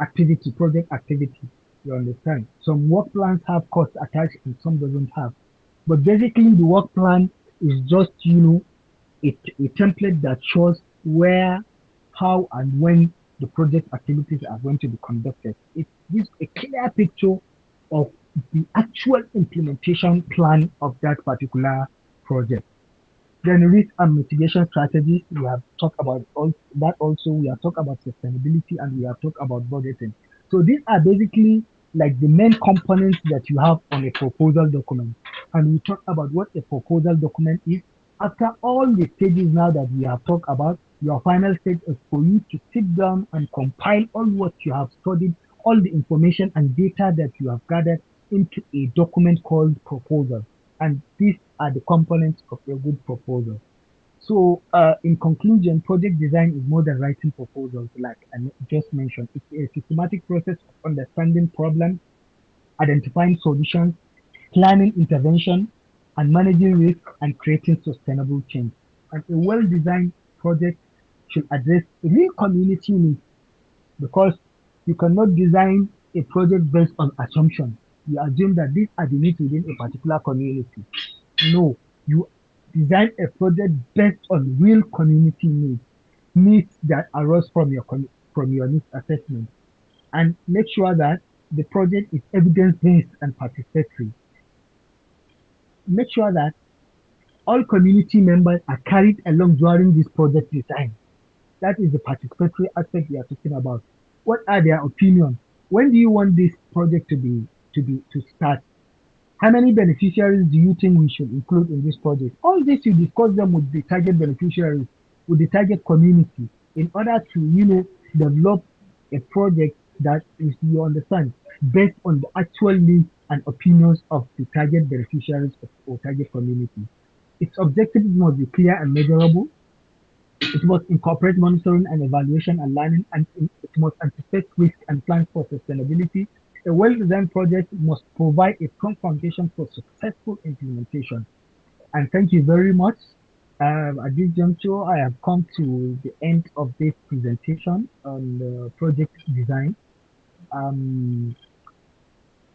activity, project activity. You understand? Some work plans have costs attached and some doesn't have. But basically, the work plan is just, a template that shows where, how, and when the project activities are going to be conducted. It gives a clear picture of the actual implementation plan of that particular project. Then risk and mitigation strategies, we have talked about that also. We have talked about sustainability and we have talked about budgeting. So these are basically like the main components that you have on a proposal document. And we talk about what a proposal document is. After all the stages now that we have talked about, your final stage is for you to sit down and compile all what you have studied, all the information and data that you have gathered into a document called proposal. And these are the components of a good proposal. So in conclusion, project design is more than writing proposals, like I just mentioned. It's a systematic process of understanding problems, identifying solutions, planning intervention, and managing risk and creating sustainable change. And a well-designed project should address real community needs, because you cannot design a project based on assumptions. You assume that these are the needs within a particular community. No, you design a project based on real community needs that arose from your needs assessment. and make sure that the project is evidence-based and participatory. Make sure that all community members are carried along during this project design. That is the participatory aspect we are talking about. What are their opinions? When do you want this project to start? How many beneficiaries do you think we should include in this project? All this you discuss them with the target beneficiaries, with the target community, in order to develop a project that is, you understand, based on the actual needs and opinions of the target beneficiaries or target community. Its objective must be clear and measurable. It must incorporate monitoring and evaluation and learning, and it must anticipate risk and plan for sustainability. A well-designed project must provide a strong foundation for successful implementation. And thank you very much. At this juncture, I have come to the end of this presentation on project design.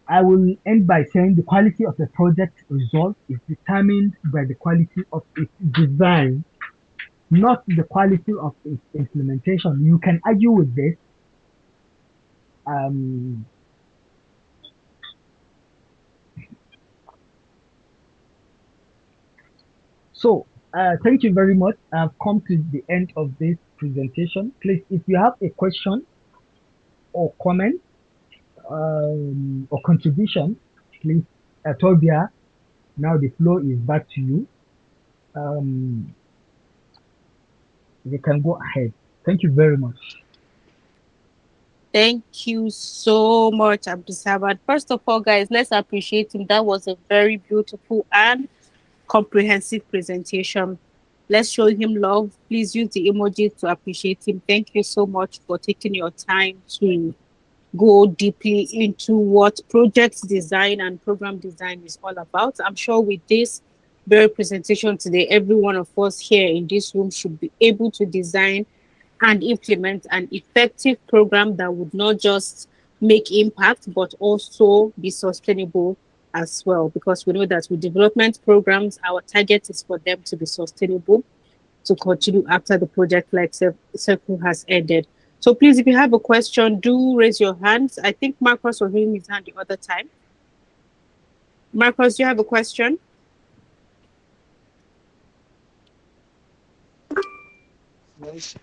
I will end by saying the quality of the project result is determined by the quality of its design, not the quality of its implementation. You can argue with this. Um, Thank you very much. I've come to the end of this presentation. Please, if you have a question or comment or contribution, please, Tobia, now the floor is back to you. You can go ahead. Thank you very much. Thank you so much, Abdusabad. First of all, guys, let's appreciate him. That was a very beautiful and comprehensive presentation. Let's show him love. Please use the emojis to appreciate him. Thank you so much for taking your time to go deeply into what project design and program design is all about. I'm sure with this very presentation today, every one of us here in this room should be able to design and implement an effective program that would not just make impact, but also be sustainable as well. Because we know that with development programs, our target is for them to be sustainable, to continue after the project life cycle has ended. So please, if you have a question, do raise your hands. I think Marcus was raising his hand the other time. Marcus, do you have a question?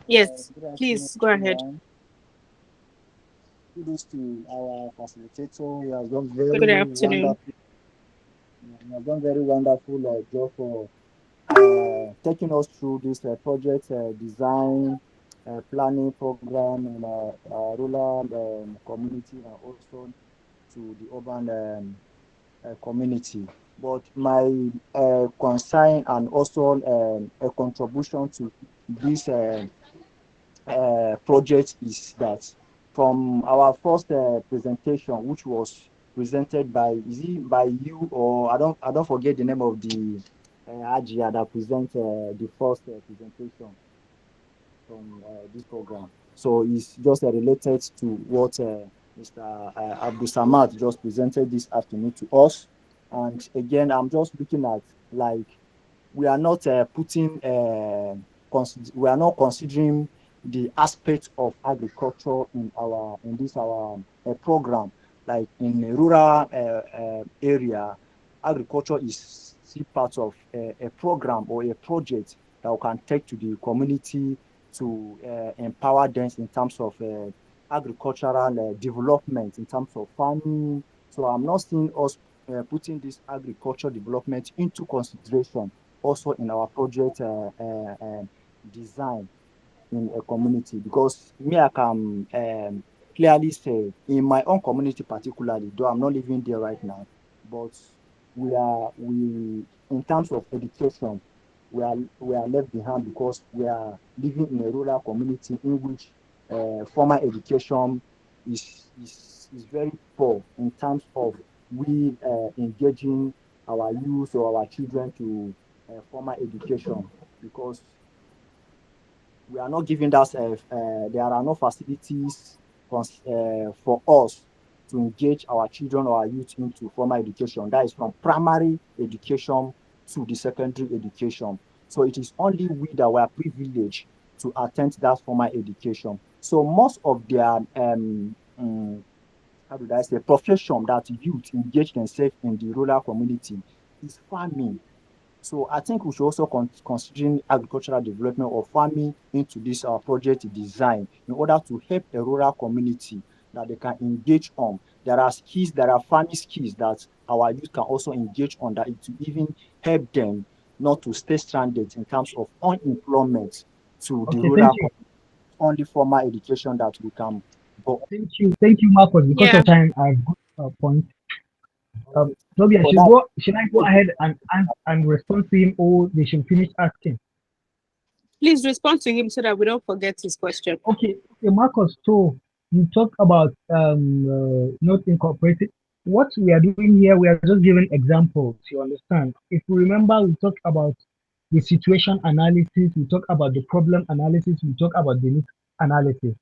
Yes, please go ahead. Kudos to our facilitator. He has done very Good afternoon. wonderful. He has done very wonderful job for taking us through this project design, planning program in rural community and also to the urban community. But my concern and also a contribution to this project is that from our first presentation, which was presented by, is it by you, or I don't forget the name of the Ajia that present the first presentation from this program. So it's just related to what Mr. Abdul Samad just presented this afternoon to us. And again, I'm just looking at, like, we are not we are not considering the aspect of agriculture in this program. Like in a rural area, agriculture is still part of a program or a project that we can take to the community to empower them in terms of agricultural development, in terms of farming. So I'm not seeing us putting this agriculture development into consideration also in our project design in a community, because me, I can clearly say in my own community particularly, though I'm not living there right now, but we in terms of education, we are left behind because we are living in a rural community in which formal education is very poor in terms of we engaging our youth or our children to formal education, because we are not giving that there are no facilities for us to engage our children or our youth into formal education. That is from primary education to the secondary education. So it is only we that were privileged to attend that formal education. So most of their how do I say, profession that youth engage themselves in the rural community is farming. So I think we should also considering agricultural development or farming into this project design in order to help a rural community that they can engage on. There are skills, there are farming skills that our youth can also engage on that it to even help them not to stay stranded in terms of unemployment to the Okay, thank rural you. only formal education that we can go. Thank you, Marcus. Because Yeah. of time, I've got a point. Toby, For that, should I go ahead and respond to him, or they should finish asking? Please respond to him so that we don't forget his question. Okay, Marcus. So you talk about not incorporated. What we are doing here, we are just giving examples. You understand? If you remember, we talked about the situation analysis, we talk about the problem analysis, we talk about the need analysis.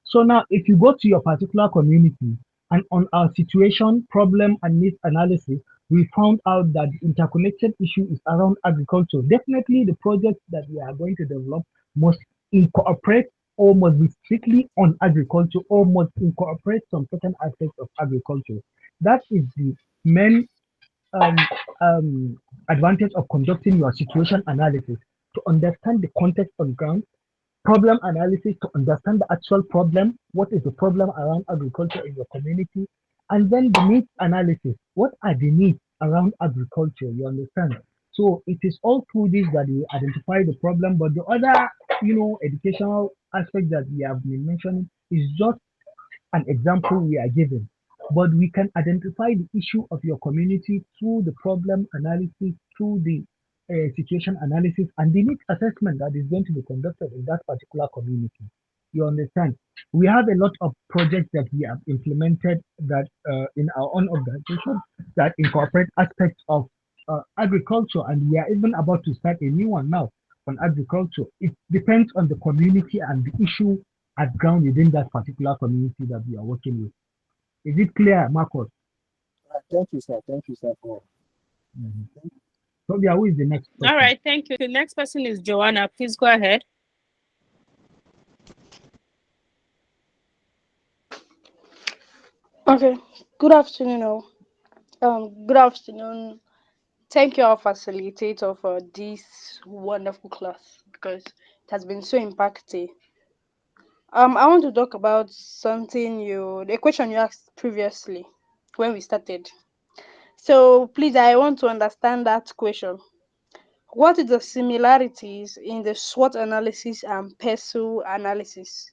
So now, if you go to your particular community and on our situation, problem, and needs analysis, we found out that the interconnected issue is around agriculture. Definitely, the projects that we are going to develop must incorporate or must be strictly on agriculture or must incorporate some certain aspects of agriculture. That is the main um, advantage of conducting your situation analysis to understand the context on ground, problem analysis to understand the actual problem, what is the problem around agriculture in your community, and then the needs analysis. What are the needs around agriculture? You understand? So it is all through this that we identify the problem, but the other, educational aspect that we have been mentioning is just an example we are giving. But we can identify the issue of your community through the problem analysis, through the situation analysis, and the needs assessment that is going to be conducted in that particular community. You understand? We have a lot of projects that we have implemented that in our own organization that incorporate aspects of agriculture, and we are even about to start a new one now on agriculture. It depends on the community and the issue at ground within that particular community that we are working with. Is it clear, Marcos? thank you, sir. Thank you, sir, for. So, who is the next person? All right, thank you. The next person is Joanna. Please go ahead. Okay. Good afternoon, all. Good afternoon. Thank you, our facilitator, for this wonderful class because it has been so impactful. I want to talk about the question you asked previously when we started. So please, I want to understand that question. What is the similarities in the SWOT analysis and PESU analysis?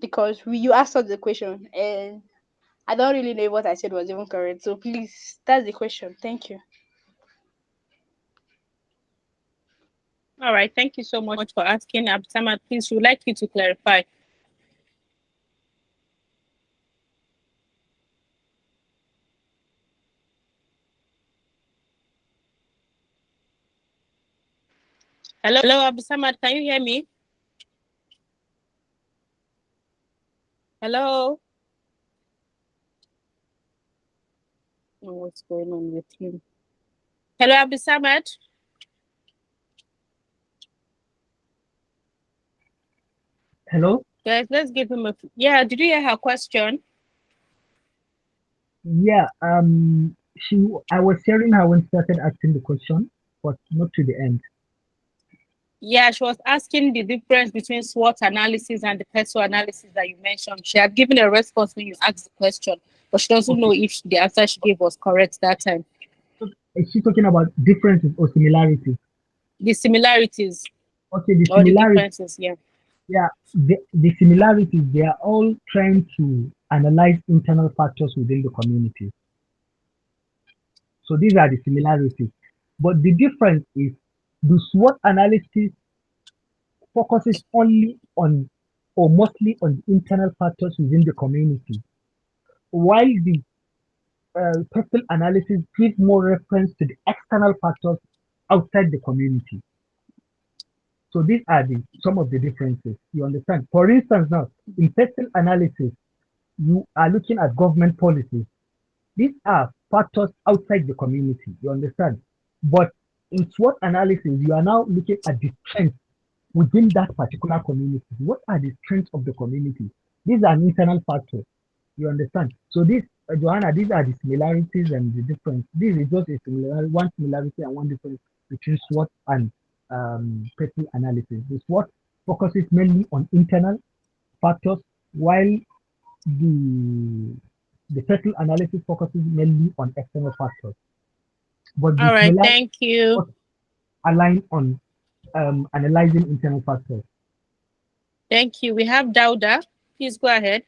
Because you asked us the question and I don't really know what I said was even correct. So please, that's the question. Thank you. All right, thank you so much for asking. Absamat, please, we would like you to clarify. Hello, Absamat, can you hear me? Hello? Oh, what's going on with him? Hello, Absamat? Hello? Guys, let's give him yeah, did you hear her question? Yeah, I was hearing her when she started asking the question, but not to the end. Yeah, she was asking the difference between SWOT analysis and the PESU analysis that you mentioned. She had given a response when you asked the question, but she doesn't know if the answer she gave was correct that time. Is she talking about differences or similarities? The similarities. Okay, the or similarities. The differences, yeah. Yeah, the similarities, they are all trying to analyze internal factors within the community. So these are the similarities. But the difference is the SWOT analysis focuses only on or mostly on the internal factors within the community, while the pestle analysis gives more reference to the external factors outside the community. So these are some of the differences. You understand? For instance, now in pestle analysis, you are looking at government policies. These are factors outside the community. You understand? But in SWOT analysis, you are now looking at the strengths within that particular community. What are the strengths of the community? These are internal factors. You understand? So this, Joanna, these are the similarities and the difference. This is just a similarity, one similarity and one difference between SWOT and personal analysis. The SWOT focuses mainly on internal factors, while the personal analysis focuses mainly on external factors. But the All right, similarity thank you. align on analyzing internal factors. Thank you. We have Dauda. Please go ahead.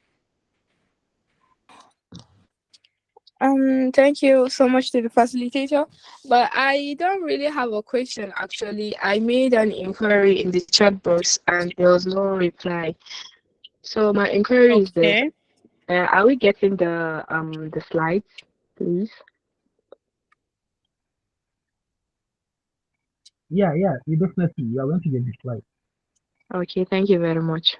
Thank you so much to the facilitator, but I don't really have a question actually. I made an inquiry in the chat box and there was no reply. So my inquiry is this. Okay. Are we getting the slides, please? Yeah, you definitely, you are going to get the slide. Okay, thank you very much.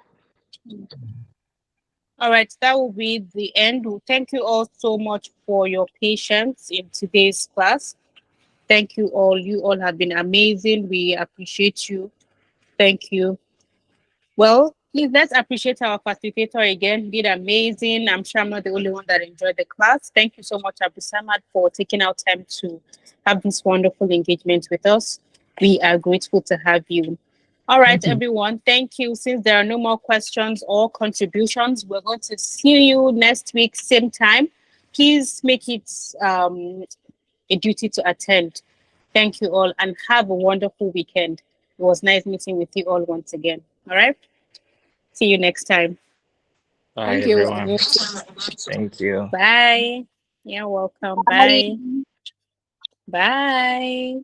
All right, that will be the end. Thank you all so much for your patience in today's class. Thank you all. You all have been amazing. We appreciate you. Thank you. Well, please let's appreciate our facilitator again. He did amazing. I'm sure I'm not the only one that enjoyed the class. Thank you so much, Abu Samad, for taking out time to have this wonderful engagement with us. We are grateful to have you. All right, everyone. Thank you. Since there are no more questions or contributions, we're going to see you next week, same time. Please make it a duty to attend. Thank you all and have a wonderful weekend. It was nice meeting with you all once again. All right. See you next time. Bye, Thank you. everyone. Thank you. Bye. You're welcome. Bye. Bye.